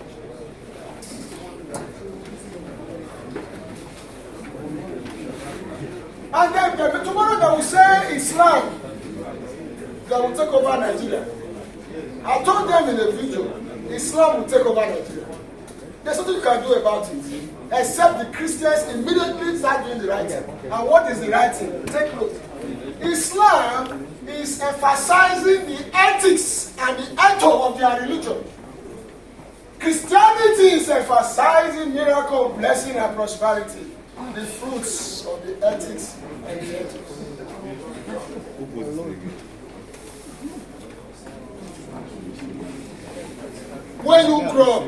And then tomorrow they will say Islam, they will take over Nigeria. I told them in a video, Islam will take over Nigeria. There's nothing you can do about it, except the Christians immediately start doing the right thing. And what is the right thing? Take note. Islam is emphasizing the ethics and the ethos of their religion. Christianity is emphasizing miracle, blessing, and prosperity. The fruits of the ethics and the ethics. When you grow,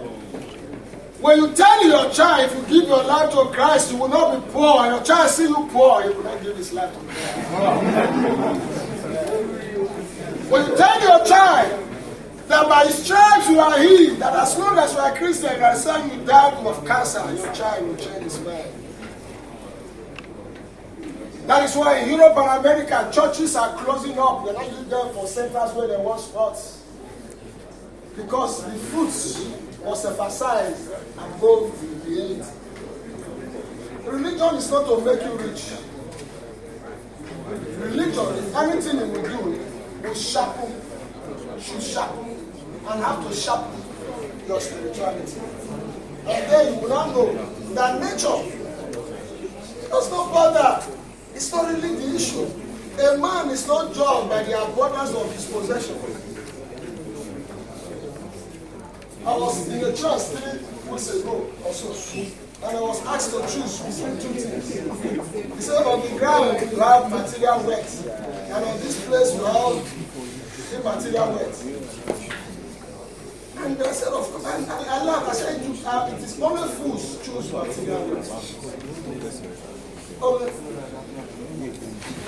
when you tell your child, if you give your life to Christ, you will not be poor, and your child see you poor, he will not give his life to Christ. When you tell your child that by his stripes you are healed, that as long as you are a Christian, you are saying you died of cancer, your child will change his mind. That is why in Europe and America, churches are closing up. They're not using them for centers where they want sports. Because the fruits was emphasized above the end. Religion is not to make you rich. Religion is anything you will do will sharpen, should sharpen, and have to sharpen your spirituality. And then you will not know that nature does not bother. It's not really the issue. A man is not judged by the abundance of his possession. I was in a church 3 weeks ago or so, and I was asked to choose between two things. He said, on the ground you have material wealth, and on this place you have immaterial wealth. And I said, of course, I laughed. I said, it is only fools choose material wealth. Only fools.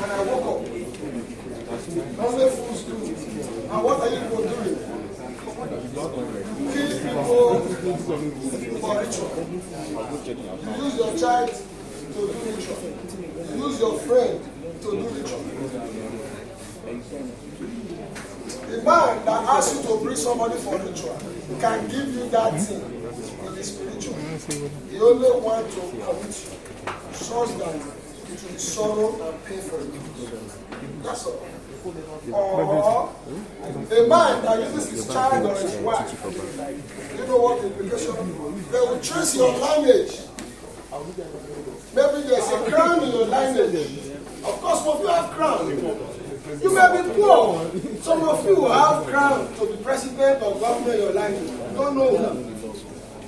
And I woke up. Only fools do. And what are you people doing? Kill people for ritual. You use your child to do ritual. You use your friend to do ritual. The man that asks you to bring somebody for ritual can give you that thing in the spiritual. He only wants to commit you such that it will be sorrow and pain for you. That's all. Or a man that uses his child or his wife, you know what the implication? They will trace your lineage. Maybe there's a crown in your lineage. Of course, some of you have crown. You may be poor. Some of you have crown to be president or governor in your lineage. You don't know.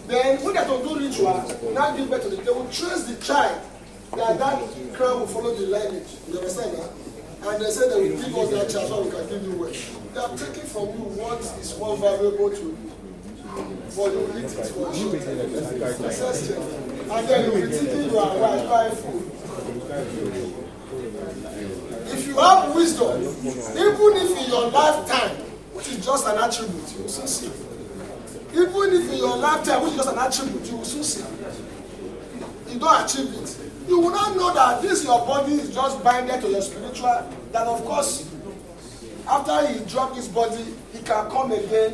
Then when they to do ritual, now give birth to they will trace the child that crown will follow the lineage. You understand that? And they say they will give us that child so we can give you wealth. They are taking from you what is more valuable to you. For you will eat it for sure. And then you will be thinking you are right, buy food. If you have wisdom, even if in your lifetime, which is just an attribute, you will soon see. Even if in your lifetime, which is just an attribute, you will soon see. You don't achieve it. You will not know that this your body is just binded to your spiritual. That of course, after he dropped his body, he can come again.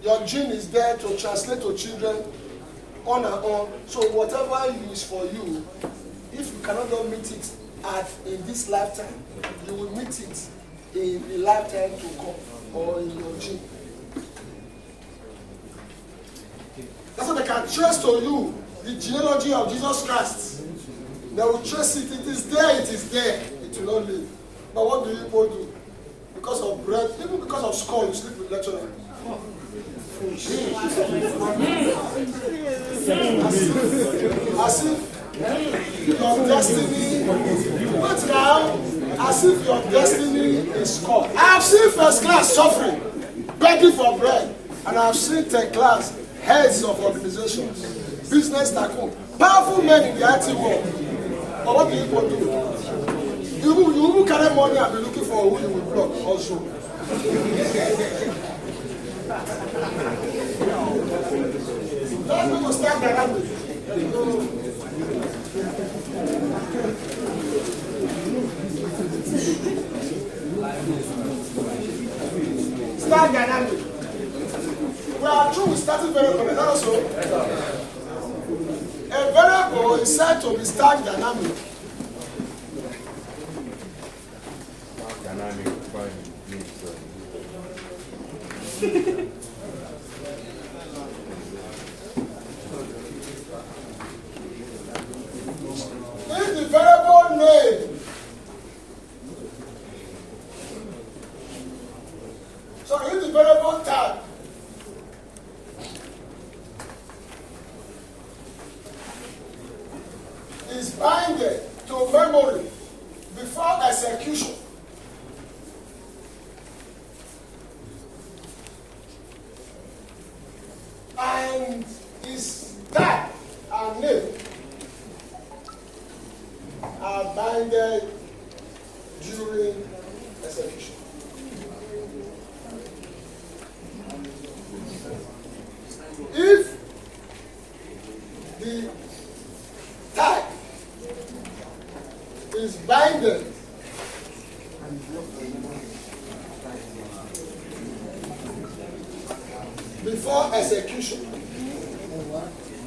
Your gene is there to translate to children, on and on. So whatever is for you, if you cannot meet it in this lifetime, you will meet it in the lifetime to come or in your gene. That's what they can trace to you, the genealogy of Jesus Christ. They will trace it. It is there. It is there. It will not leave. But what do people do? Because of bread, even because of school, you sleep with lecturer. As if your destiny, wait now, as if your destiny is called. I have seen first class suffering, begging for bread, and I have seen third class heads of organizations, business tycoon, powerful men in the IT world. But what do people do? You will carry money and be looking for who you will block also. Let's go start dynamic. Start dynamic. We are true, we started variable also. A variable is said to be start dynamic. If the variable name, so if the variable type is binded to memory before execution, and is type and name are binded during execution. If the type is binded before execution,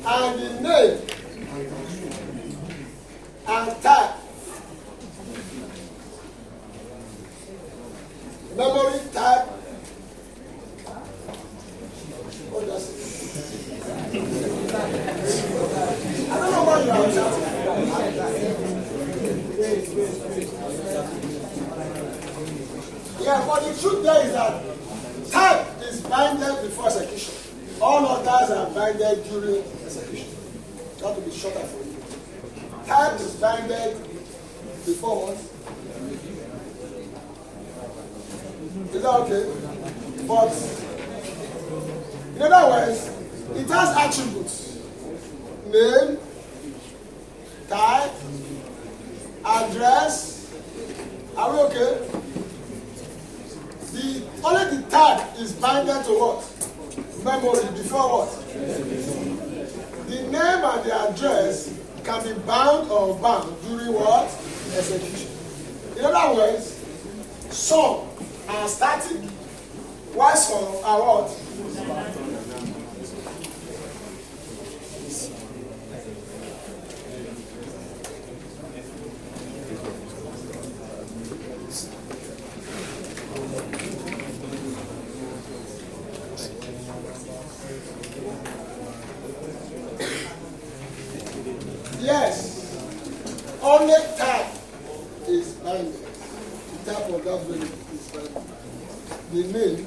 and the name and type, memory type, what does it? I don't know what you are chatting. Yeah, but the truth there is that type is binded before execution. All others are binded during execution. That will be shorter for you. Type is binded before what? Is that okay? But in other words, it has attributes. Name, type, address. Are we okay? Only the tag is bounded to what? Memory before what? The name and the address can be bound or unbound during what? Execution. In other words, some are static, while some are what? Yes, only type is binding. The type of that variable is binding. The name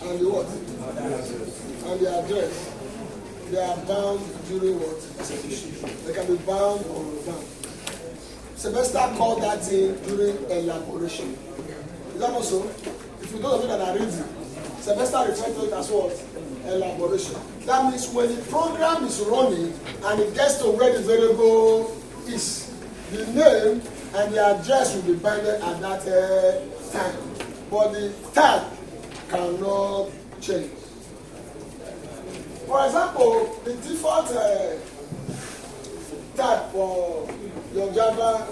and the what? And the address. They are bound during what? Execution. They can be bound or unbound. Sylvester called that thing during elaboration. Is that not so? If you don't know that I read it, Sylvester referred to it as what? Elaboration. That means when the program is running and it gets to where the variable is, the name and the address will be bounded at that time. But the tag cannot change. For example, the default tag for your Java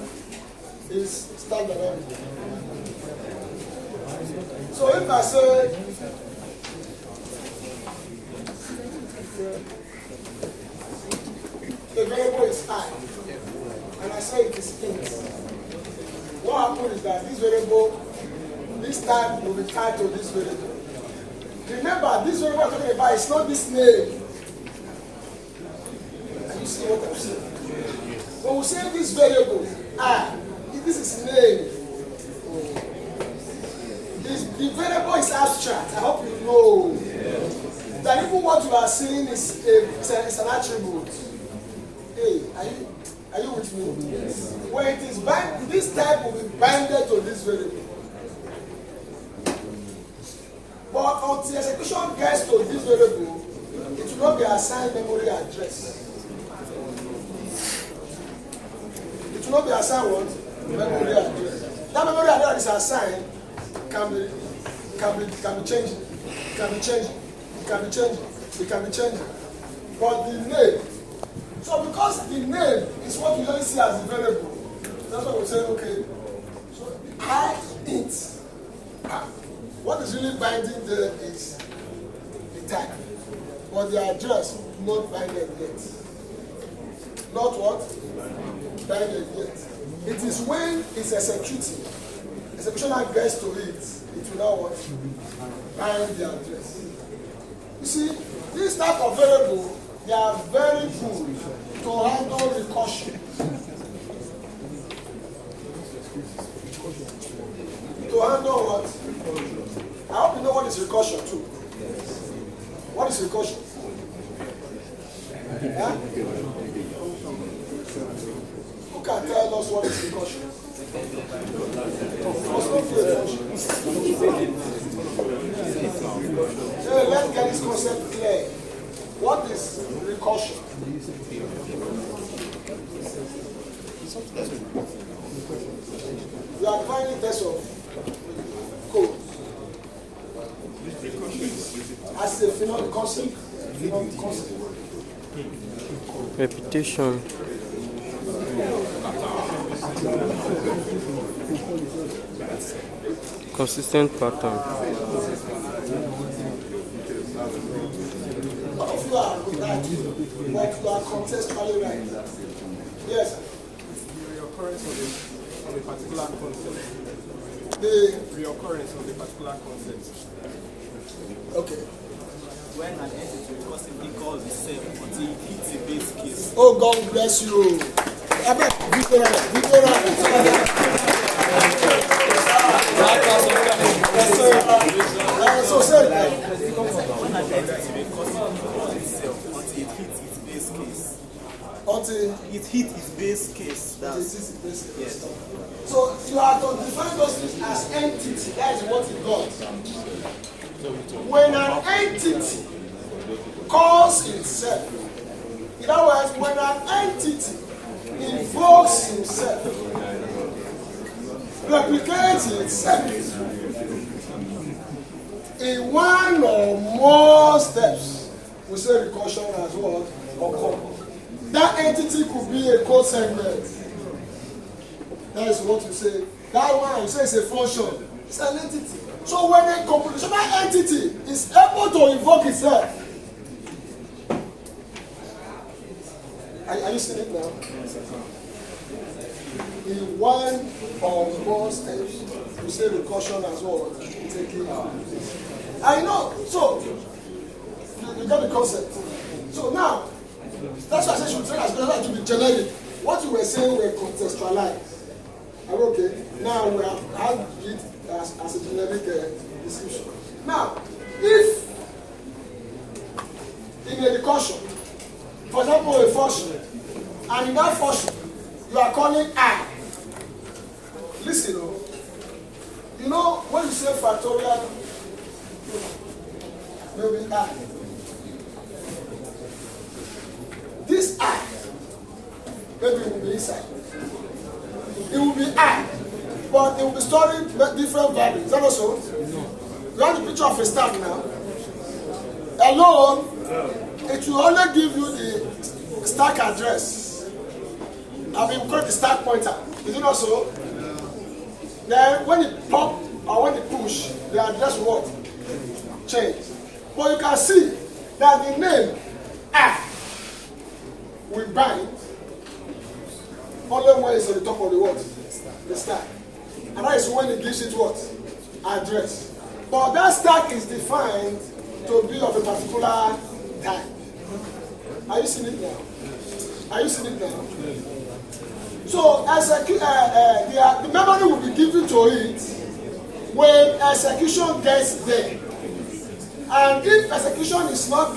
is standard. So if I say the variable is I, and I say it is int, what happens is that this variable, this tag will be tied to this variable. Remember, this variable I'm talking about is not this name. Can you see what I'm saying? When we say this variable, I, this is name. The variable is abstract. I hope you know that even what you are seeing is an attribute. Hey, are you with me? Yes. When it is bound, this type will be bounded to this variable. But until execution gets to this variable, it will not be assigned memory address. It will not be assigned what? Memory address. That memory address is assigned can be changed. It can be changed. It can be changed. It can be changed. But the name. So because the name is what we usually see as the variable, that's why we say, okay, so I int. What is really binding there is the tag. But the address not binded yet. Not what? Binded yet. It is when it's executing. Execution gets to it will now what? Bind the address. You see, this type of variable, they are very good to handle recursion. To handle what? I hope you know what is recursion too. What is recursion? Huh? Who can tell us what is recursion? Let's get this concept clear. What is recursion? We are defining test of code as a phenomenon concept. Repetition. Consistent pattern. All of you are right, but you are contextually right. Yes. The reoccurrence of a particular concept. The reoccurrence of a particular concept. Okay. When an entity recursively calls itself until it hits a base case. Oh, God bless you. So say When an entity recursively calls itself until it hits its base case. until It hit its base case. That's yes. So you have to define those things as entity. That is what it does. When an entity calls itself, in other words, when an entity invokes himself, replicates itself, in one or more steps, we say recursion as what? Occur. That entity could be a code segment. That is what you say. That one, you say it's a function. It's an entity. So when a computational entity is able to invoke itself, are you seeing it now? In one or more steps, we say recursion as well. Taking I know. So you got the concept. So now, that's why I said should say as well to be generic. What you were saying were contextualized. Okay. Now we have had it as a generic description. Now, if in a recursion, for example, a function, and in that function, you are calling I. Listen, you know when you say factorial, maybe I. This I, maybe it will be inside. It will be I, but it will be storing different values. Is that also? No. You have the picture of a stack now. Alone, it will only give you the stack address. I mean, we call it the stack pointer. Is it not so? Then when it pop or when it push, the address will what? Change. But you can see that the name I will bind only when it's on the top of the what? The stack. And that is when it gives it what? Address. But that stack is defined to be of a particular type. Are you seeing it now? Are you seeing it now? So the memory will be given to it when execution gets there. And if execution is not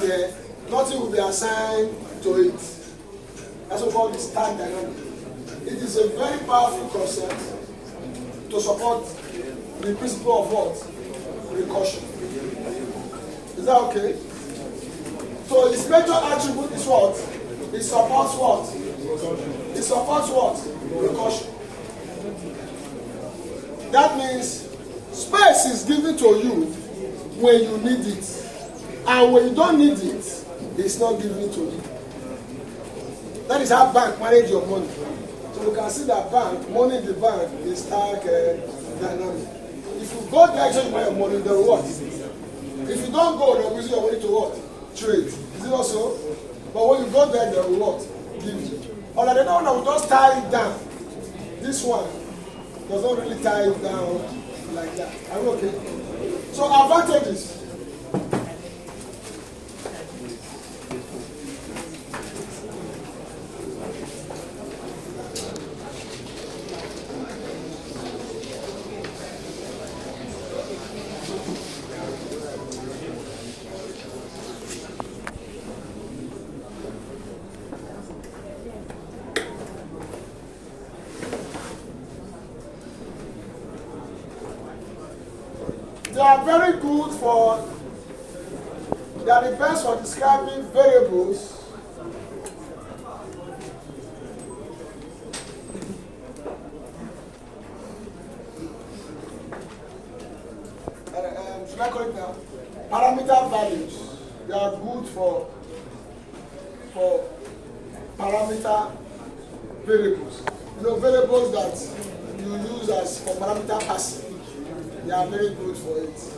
there, nothing will be assigned to it. That's what we call the stack dynamic. It is a very powerful concept to support the principle of what? Recursion. Is that okay? So its major attribute is what? It supports what? It supports what? Recursion. That means space is given to you when you need it. And when you don't need it, it's not given to you. That is how bank manage your money. So you can see that bank, money in the bank is stack dynamic. If you go there, you your money, they'll what? If you don't go, they'll use your money to what? Trade. Is it also? But when you go there, they will what? Give you. Or they don't know, we just tie it down. This one does not really tie it down like that. Are we okay? So advantages. They are very good for, they are the best for describing variables should I call it now? Parameter values. They are good for parameter variables. You know, variables that you use as for parameter passing. They are very good for it.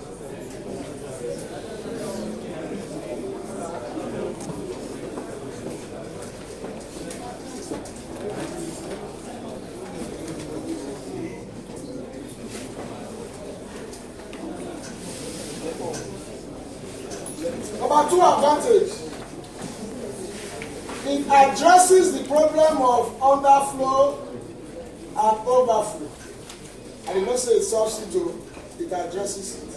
Number two advantage. It addresses the problem of underflow and overflow. I did not say it solves it, it addresses it.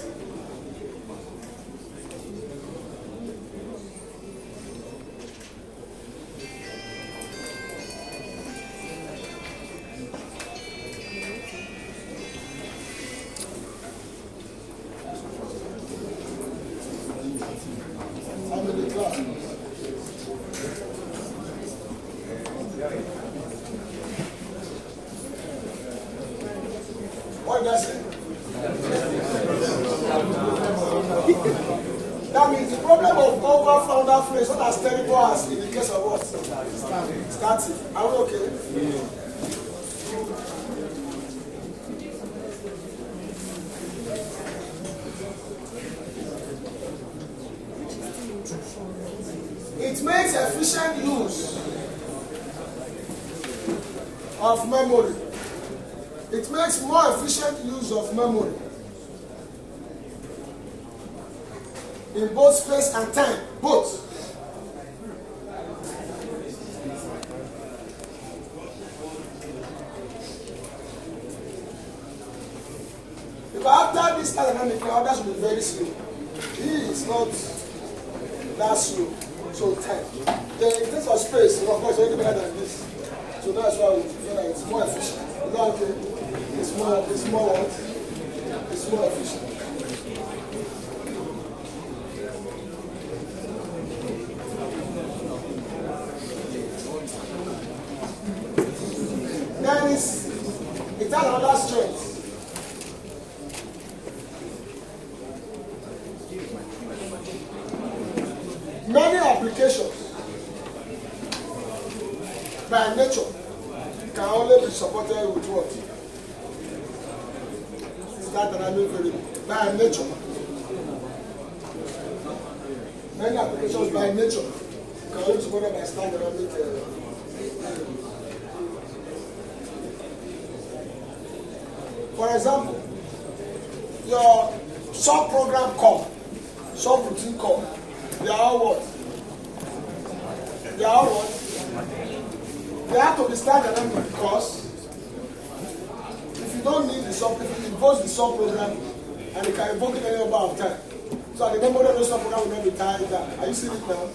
I'm in the class. What did I say? That means the problem of overflow underflow is not as terrible as in the case of what? Static. Are we okay? It makes efficient use of memory. It makes more efficient use of memory in both space and time, both. Because after this dynamic, others will be very slow. He is not that slow. So time. In terms of space, of course, it's only better than this. So that's why we feel like it's more efficient. Is that okay? It's more what? It's more efficient. Then it has another strength. Many applications by nature can only be supported with what? That dynamic variable. By nature. Many applications by nature can only be supported by star dynamic variable. For example, your sub-program call, sub-routine call, they are all what? They are all what? They have to be star dynamic because if you don't need the sub, if you invoke the sub-program and you can invoke it any number of times, so the memory of the sub-program will not be tied down. Are you seeing it now?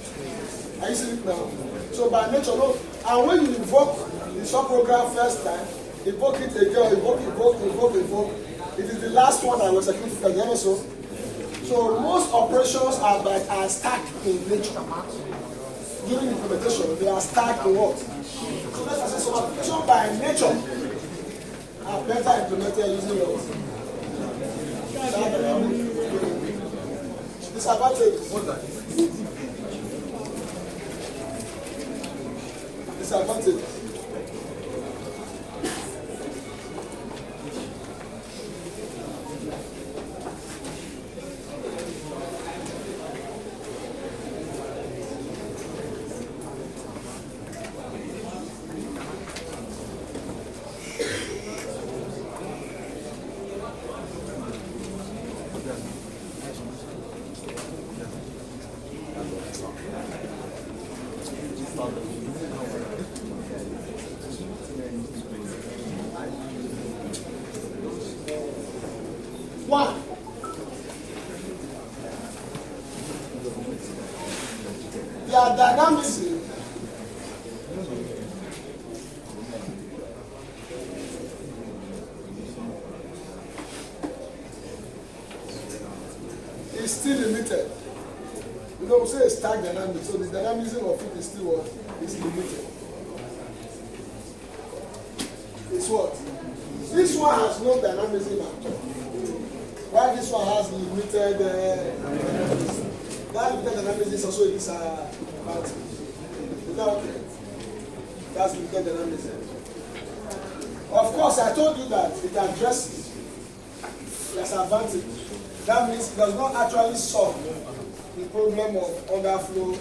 Are you seeing it now? So by nature, no. And when you invoke the sub-program first time, invoke it again, invoke. It is the last one that was executed for the MSO. So most operations are stacked in nature. During implementation, they are stacked in what? So let's say some applications by nature are better implemented using what? Disadvantages. Disadvantages. One, their dynamism is still limited. You know, we say it's stack dynamic, so the dynamism of it is still what? Is limited. It's what? This one has no dynamism at all. While this one has limited that limited dynamism is also a disadvantage. Is that okay? That's limited dynamism. Of course, I told you that it addresses disadvantage. That means it does not actually solve the problem of underflow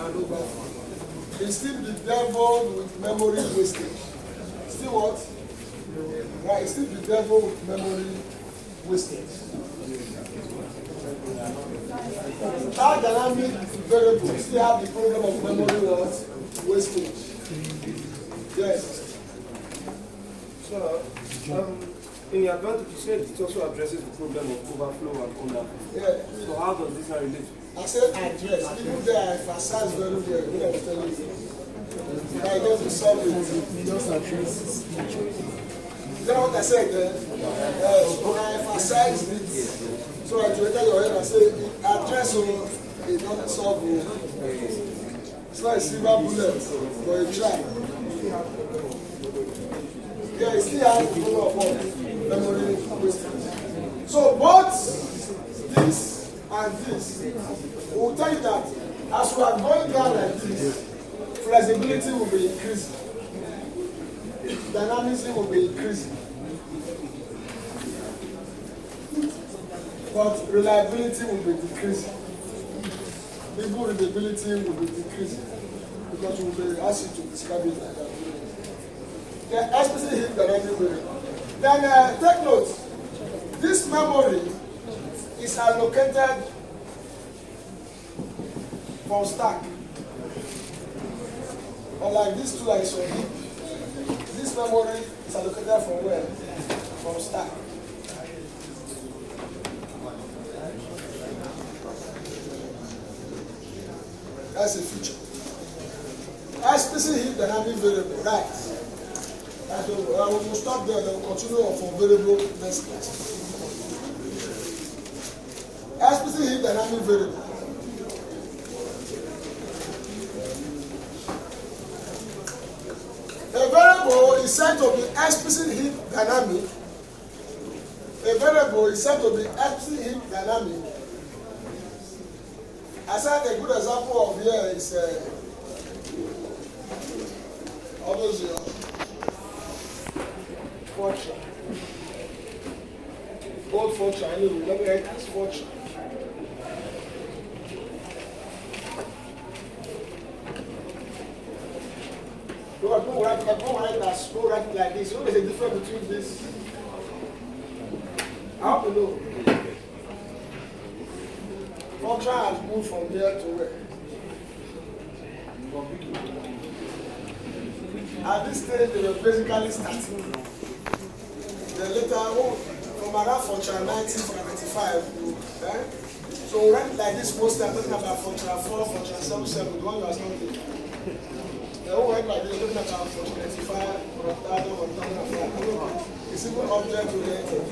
and overflow. It still bedeviled with memory wastage. Still what? Right, it still bedeviled with memory wastage. Our dynamic variable still have the problem of memory what? Wastage. Yes. So, in the advantage, you said it also addresses the problem of overflow and underflow. Yeah. So how does this relate? I said address. Even there I emphasize very well when I was telling you. I just solve it. Just address. You know what I said there? I emphasize it. So I tell your head and say, address it not solve it. It's not a silver bullet, but a try. Yeah, it still has the problem of what? Memory wastage. So both this and this this, we will tell you that as we are going down like this, flexibility will be increasing, dynamism will be increasing, but reliability will be decreasing. People readability will be decreasing because we will be asked you to describe it like that. The explicit hit dynamic variable. Then take note, this memory is allocated from stack. Unlike these two I saw here, this memory is allocated from where? From stack. That's a feature. Explicit hit dynamic variable, right? So we will stop there, then we'll continue on for variable next class. Explicit hit dynamic variable. A variable is said to be explicit hit dynamic. A variable is said to be explicit hit dynamic. I said a good example of here is all those function. Old function, I know, let me write as function. Don't write it like this. You know there's a difference between this. I hope you know. Function has moved from here to where? At this stage, they were basically starting. Then later, from around function 19, function 95, so we write like this most time, talking about function 4, function 77, the one you are starting. They all write like this, talking about function 95, it's even object related.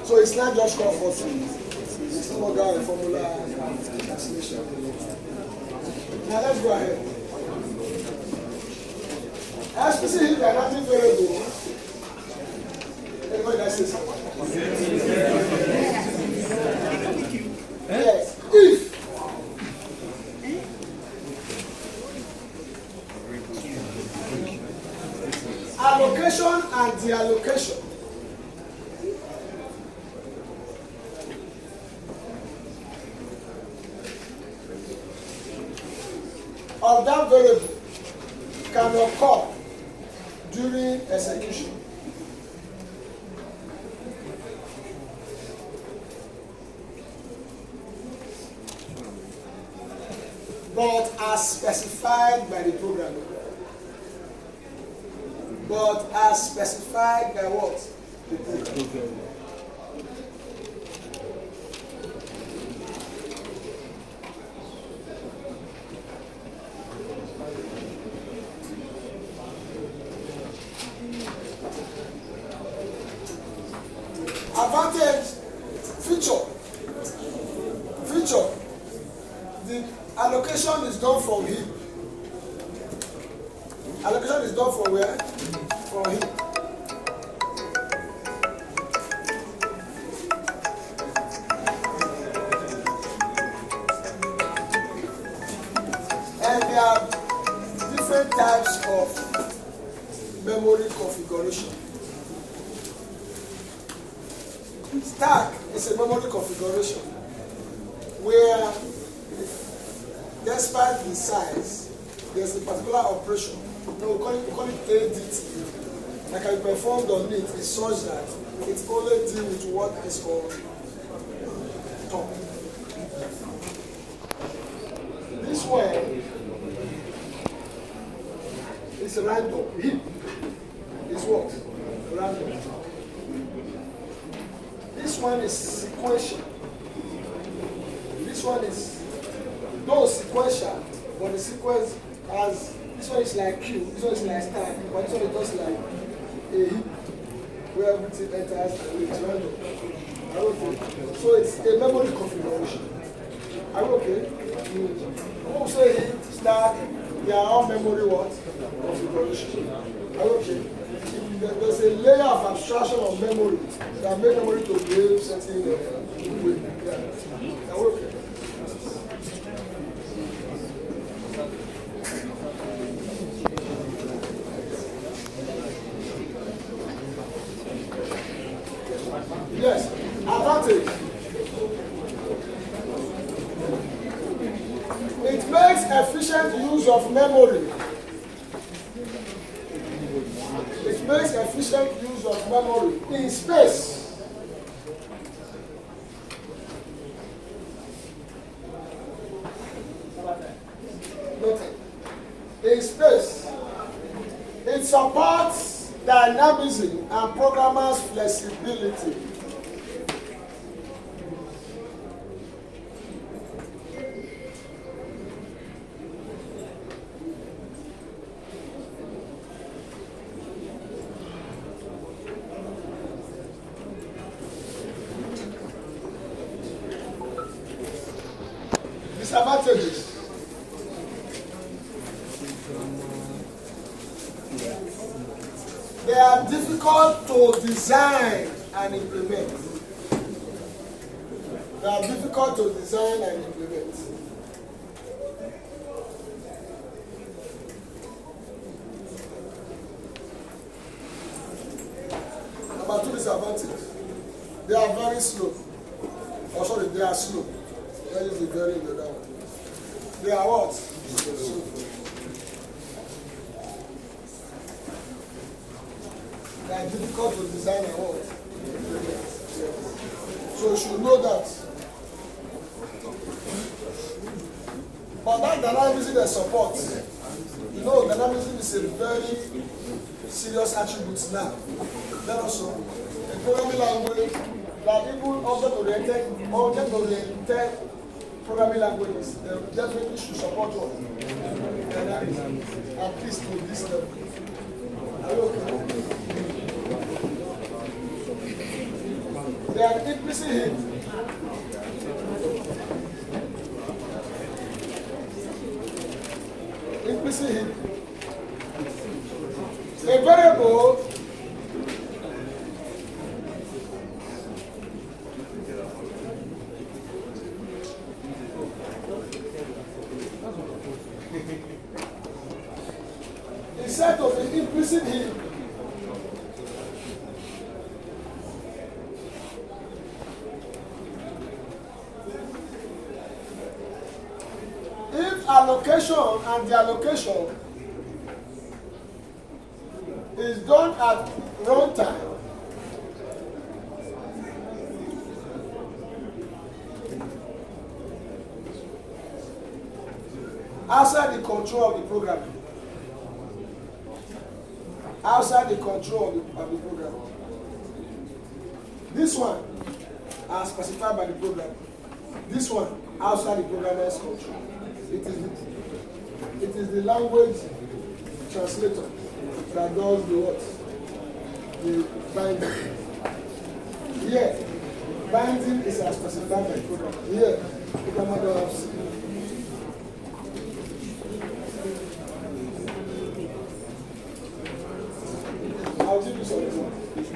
So it's not just called for free. It's no longer a formula translation. Now let's go ahead. Explicit dynamic variable. Everybody that says something. Yes. If allocation and deallocation of that variable can occur during execution. But as specified by the programmer. But as specified by what? The programmer. Advantage, feature. The allocation is done from heap. Allocation is done from where? From heap. And there are different types of memory configuration. Stack is a memory configuration where, despite the size, there's a particular operation. No, we call it ADT. That can be performed on it is such that it only deals with what is called top. This one is random. Heap is what? Random. This one is sequential. This one is not sequential, but the sequence has, this one is like Q, this one is like stack, but this one is just like a heap where everything enters and it's random. Are you okay? So it's a memory configuration. Are you okay? When we say heap, stack, they are all memory what? Configuration. Are you okay? there's a layer of abstraction of memory that make memory to behave certain way. Yeah. Okay. Yes, advantage. It makes efficient use of memory. It makes efficient use of memory in space. In space. It supports dynamism and programmers' flexibility. Disadvantages. They are difficult to design and implement. They are difficult to design and implement. Number two disadvantage. They are very slow. Oh, sorry, they are slow. That is the very good one. They are what? Slow. They are difficult to design and what? So you should know that. But that dynamism they support, you know, dynamism is a very serious attribute now. Then also, a programming language, like even object-oriented programming languages, they definitely should support what? Dynamism, at least to this level. Are you okay? They are implicit hint. Implicit hint. A variable is said to be implicit hint. Allocation and the allocation is done at runtime. Outside the control of the program. Outside the control of the program. This one as specified by the program. This one outside the programmer's control. It is the language translator that does the what? The binding. Here, binding is as specified by the program. Here, programmer does. I'll give you some examples.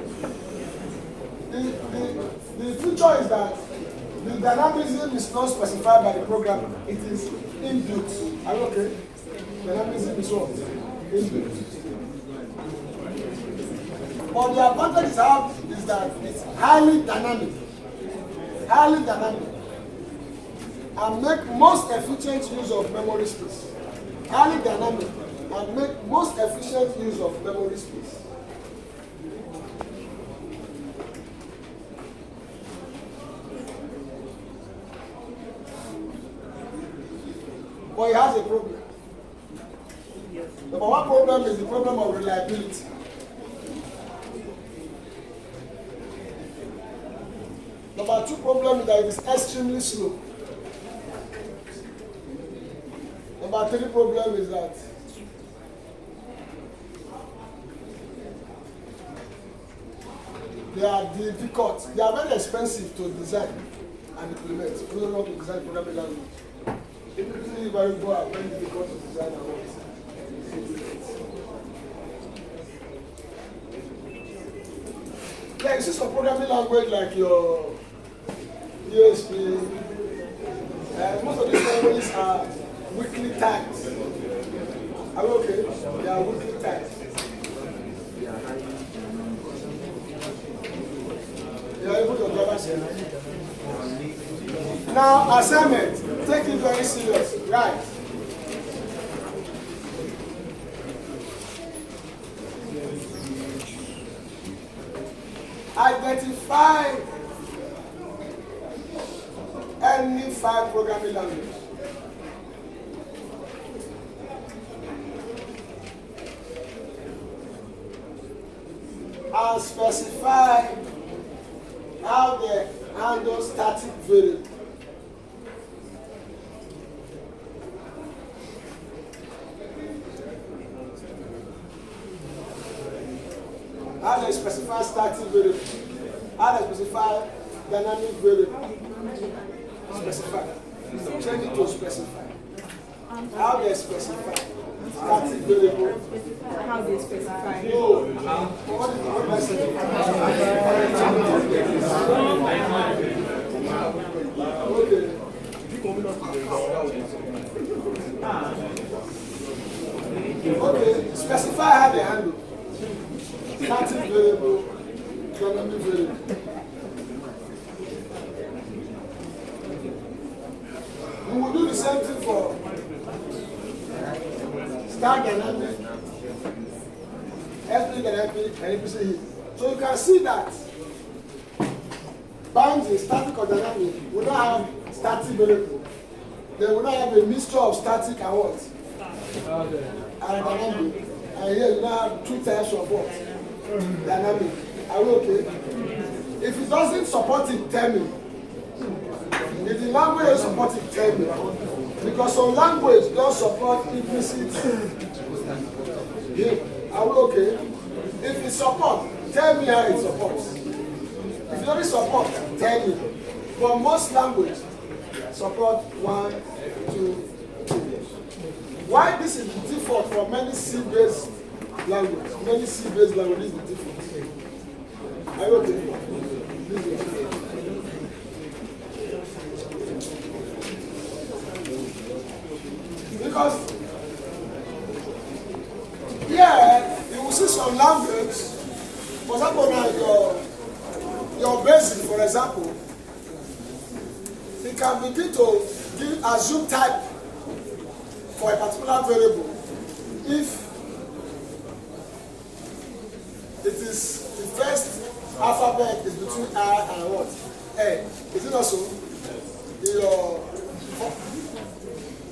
The feature is that the dynamism is not specified by the program, it is inbuilt. Are you okay? Dynamism is what? Inbuilt. But the advantage is that it's highly dynamic. Highly dynamic. And make most efficient use of memory space. Highly dynamic and make most efficient use of memory space. But it has a problem. Number one problem is the problem of reliability. Number two problem is that it is extremely slow. Number three problem is that they are difficult. They are very expensive to design and implement. If you don't want to design programming language, it is very difficult to design and work. Yeah, you see some programming language like your ESP. Most of these languages are weekly tags. Are we okay? They are weekly tags. You are able to understand. Now, assignment. Take it very serious. Right. Identify any 5 programming languages. And specify how they handle static variable. How they specify static variable. How they specify dynamic variable. Specify. Change it to specify. How they specify static variable. How they specify. No. What am I saying? Okay, specify how they handle static variable, dynamic variable. We will do the same thing for star dynamic, SP dynamic, and APC heat. So you can see that bounding, static or dynamic, will not have static variable. They will not have a mixture of static and what? And dynamic. And here you now have 2 types of what? Dynamic. Are we okay? If it doesn't support it, tell me. If the language doesn't support it, tell me. Because some language don't support implicit. Yeah. Are we okay? If it supports, tell me how it supports. If it doesn't support, tell me. But most languages support 1, 2, 3. Why this is the default for many C-based languages? Many C-based languages is the default. Are you okay? This is the default. Because yeah, you will see some language, for example now your basic, for example, it can begin to assume type for a particular variable if it is the first alphabet is between R and what? A. Is it not so?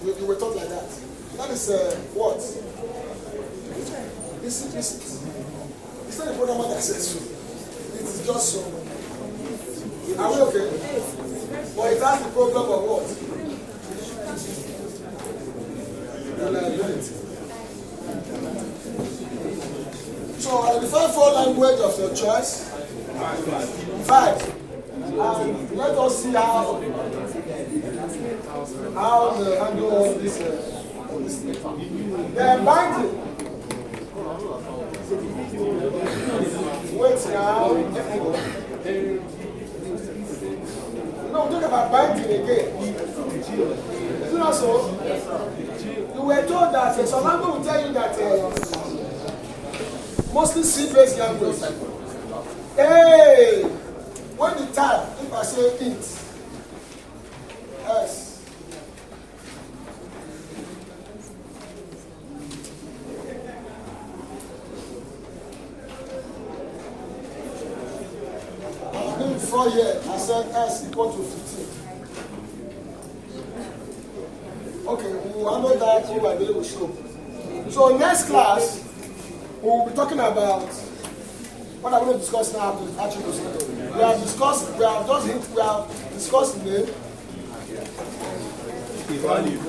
You were taught like that. That is what? It's implicit. It's not a programmer that says so. It is just so. Are we okay? But it has the problem of what? Reliability. So identify 4 languages of your choice. 5. And let us see how they handle all this. They're binding. Wait now. No, talk about binding again. Is it not so? You were told that some language will tell you that mostly C-based language. Hey! When the type, if I say int, S, before here, I said S equal to 15. Okay, we will handle that through my daily scope. So next class, we will be talking about what I'm going to discuss now. Attributes. We have discussed name. Value.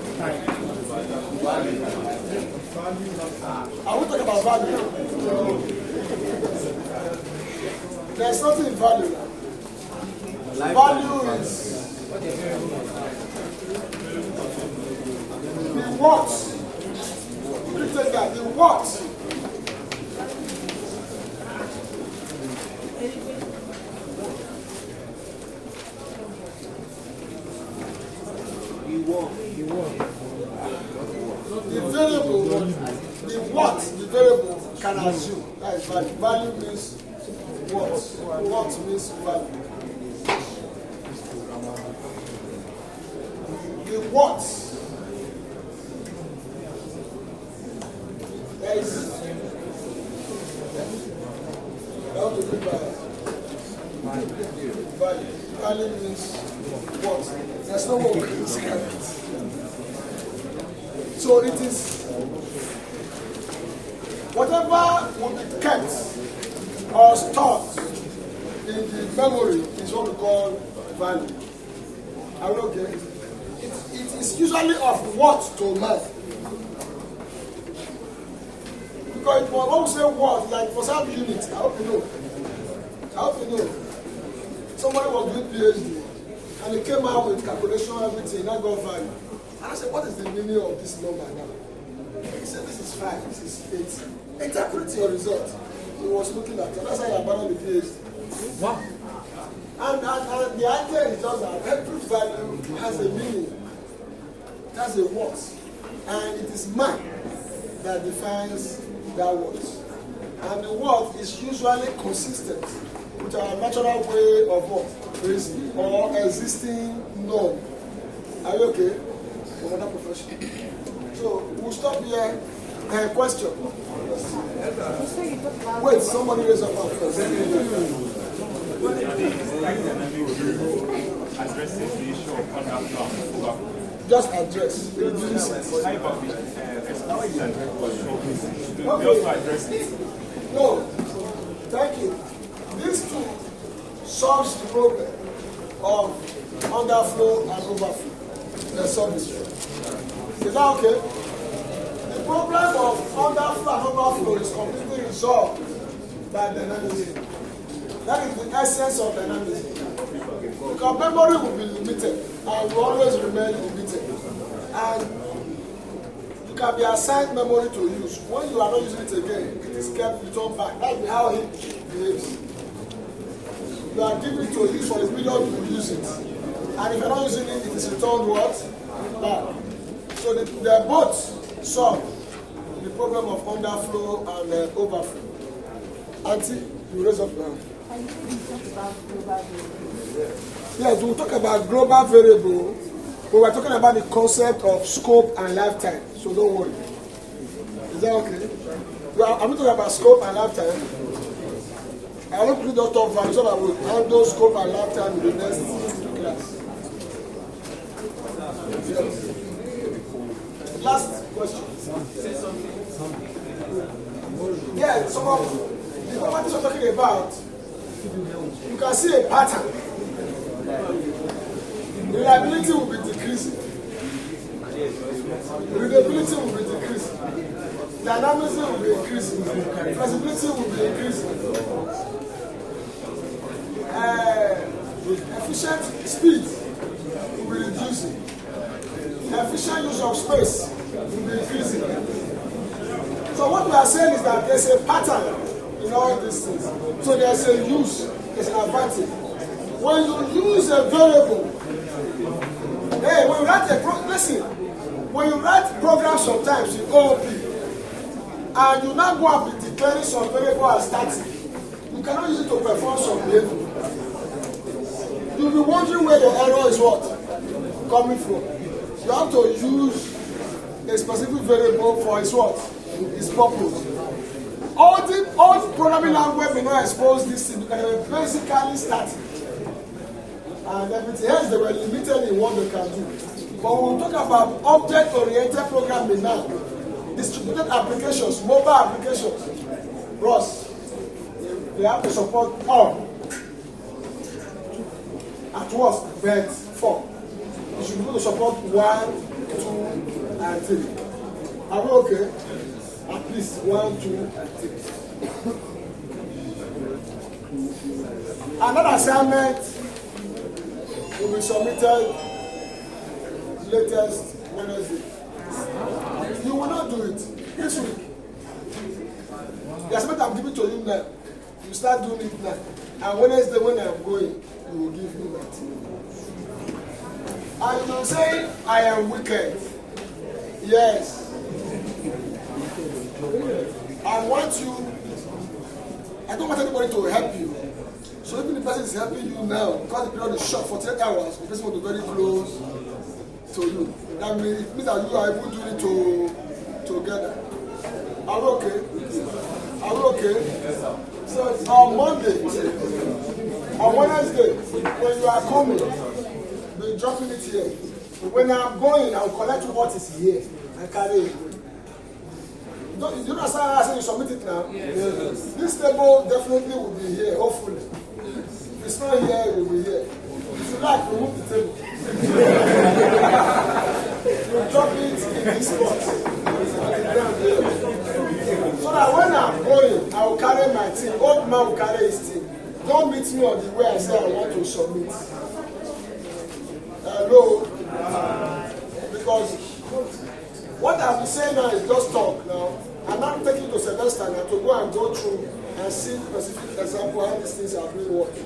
I will talk about value. There's nothing in value. Value is the what. You take that. The what. the what the variable can assume. That is value. Value means what? What means value. The what? There is how to do value. Value means what? There's no more way to describe it. So it is whatever will be kept or stored in the memory is what we call value. Are we okay? It is usually of what to man. Because when we say what, like for some units, I hope you know. Somebody was doing PhD and he came out with calculation, everything, that got value. And I said, what is the meaning of this number now? He said, this is 5, this is 8. Interpret your result. He was looking at it. That's how he abandoned the PhD. Wow. And the idea is just that every value has a meaning. That's a what. And it is man that defines that what. And the what is usually consistent with our natural way of what? Reasoning or existing norm. Are you okay? From another profession. So we'll stop here. Question. Wait, somebody raise up first. Addresses the issue of underflow. Just address. Okay. No, thank you. These two solves the problem of underflow and overflow. They solve this one. Is that okay? The problem of underflow and overflow is completely resolved by dynamism. That is the essence of dynamism. Because memory will be limited and will always remain limited. And you can be assigned memory to use. When you are not using it again, it is kept returned back. That's how it behaves. You are given to use for the period you use it. And if you are not using it, it is returned what? Back. So they both solve the problem of underflow and overflow. Auntie, you raise up now. Yes, we'll talk about global variable, but we're talking about the concept of scope and lifetime, so don't worry. Is that okay? Well, I'm talking about scope and lifetime. I want to do the top value so that we'll handle scope and lifetime in the next class. Yes. Last question. Yeah, some of the properties we're talking about, you can see a pattern. Reliability will be decreasing. Readability will be decreasing. Dynamism will be increasing. Flexibility will be increasing. Efficient speed will be reducing. Efficient use of space will be increasing. So what we are saying is that there's a pattern in all these things. So there's a use, there's an advantage. When you use a variable, hey, when you write when you write programs sometimes in OOP, and you now go up and declaring some variable as static, you cannot use it to perform some behavior. You'll be wondering where the error is what? Coming from. You have to use a specific variable for its what? Its purpose. All programming language may not expose this thing because they were basically static. And everything else they were limited in what they can do. But we'll talk about object-oriented programming now. Distributed applications, mobile applications. Ross, they have to support all. At worst, but 4. You should be able to support 1, 2, and 3. Are we okay? At least 1, 2, and 3. Another assignment will be submitted latest Wednesday. You will not do it this week. The assignment I'm giving to you now, you start doing it now. And Wednesday when I'm going, you will give me that. And you will say, I am wicked. Yes. I don't want anybody to help you. So even the person is helping you now, because the period is short, 48 hours, the person will be very close to you. That means it means that you are able to do it together. Are we okay? Are we okay? So on Monday, on Wednesday, when you are coming, be dropping it here. When I'm going, I'll collect what is here and carry it. You understand how I say you submit it now? Yes. This table definitely will be here, hopefully. If it's not here, it will be here. If you like, remove the table. You drop it in this spot. So that when I'm going, I will carry my team. Old man will carry his team. Don't meet me on the way I say I want to submit. Hello? Because what I've been saying now is just talk now. I'm not taking to semester now to go and go through and see specific example how these things are being worked.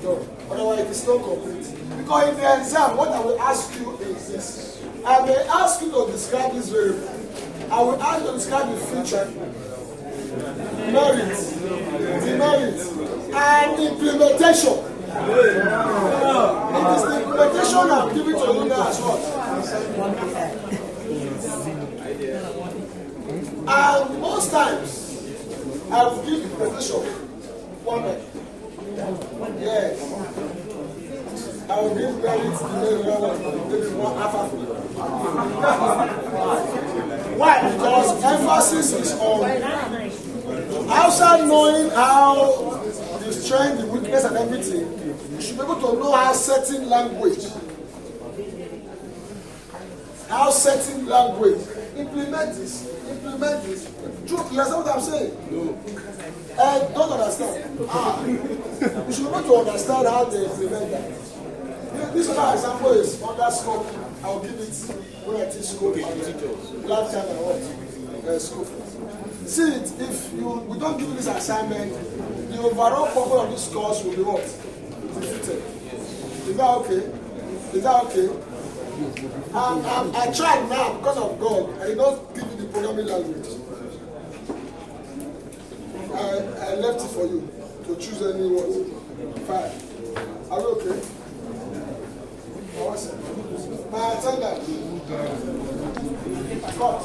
No, otherwise it is not complete. Because in the exam, what I will ask you is this. I may ask you to describe this variable. I will ask you to describe the feature, merit, demerit, and implementation. It is the implementation I'm giving to you now as well. And most times, I will give the presentation 1 minute. Yes. I will give merit to maybe 1 half hour. Why? Because emphasis is on outside knowing how the strength, the weakness, and everything. You should be able to know how certain language. Implement this. Truth, you understand what I'm saying? No. Don't understand. You should be able to understand how they implement that. This other example is under scope. I'll give it when I teach scope and lifetime and what? Scope. See it, if we don't give you this assignment, the overall purpose of this course will be what? Defeated. Is that okay? Is that okay? I tried now because of God. I don't give you the programming language. I left it for you to choose any one. Fine. Are you okay? My attendant. Cut.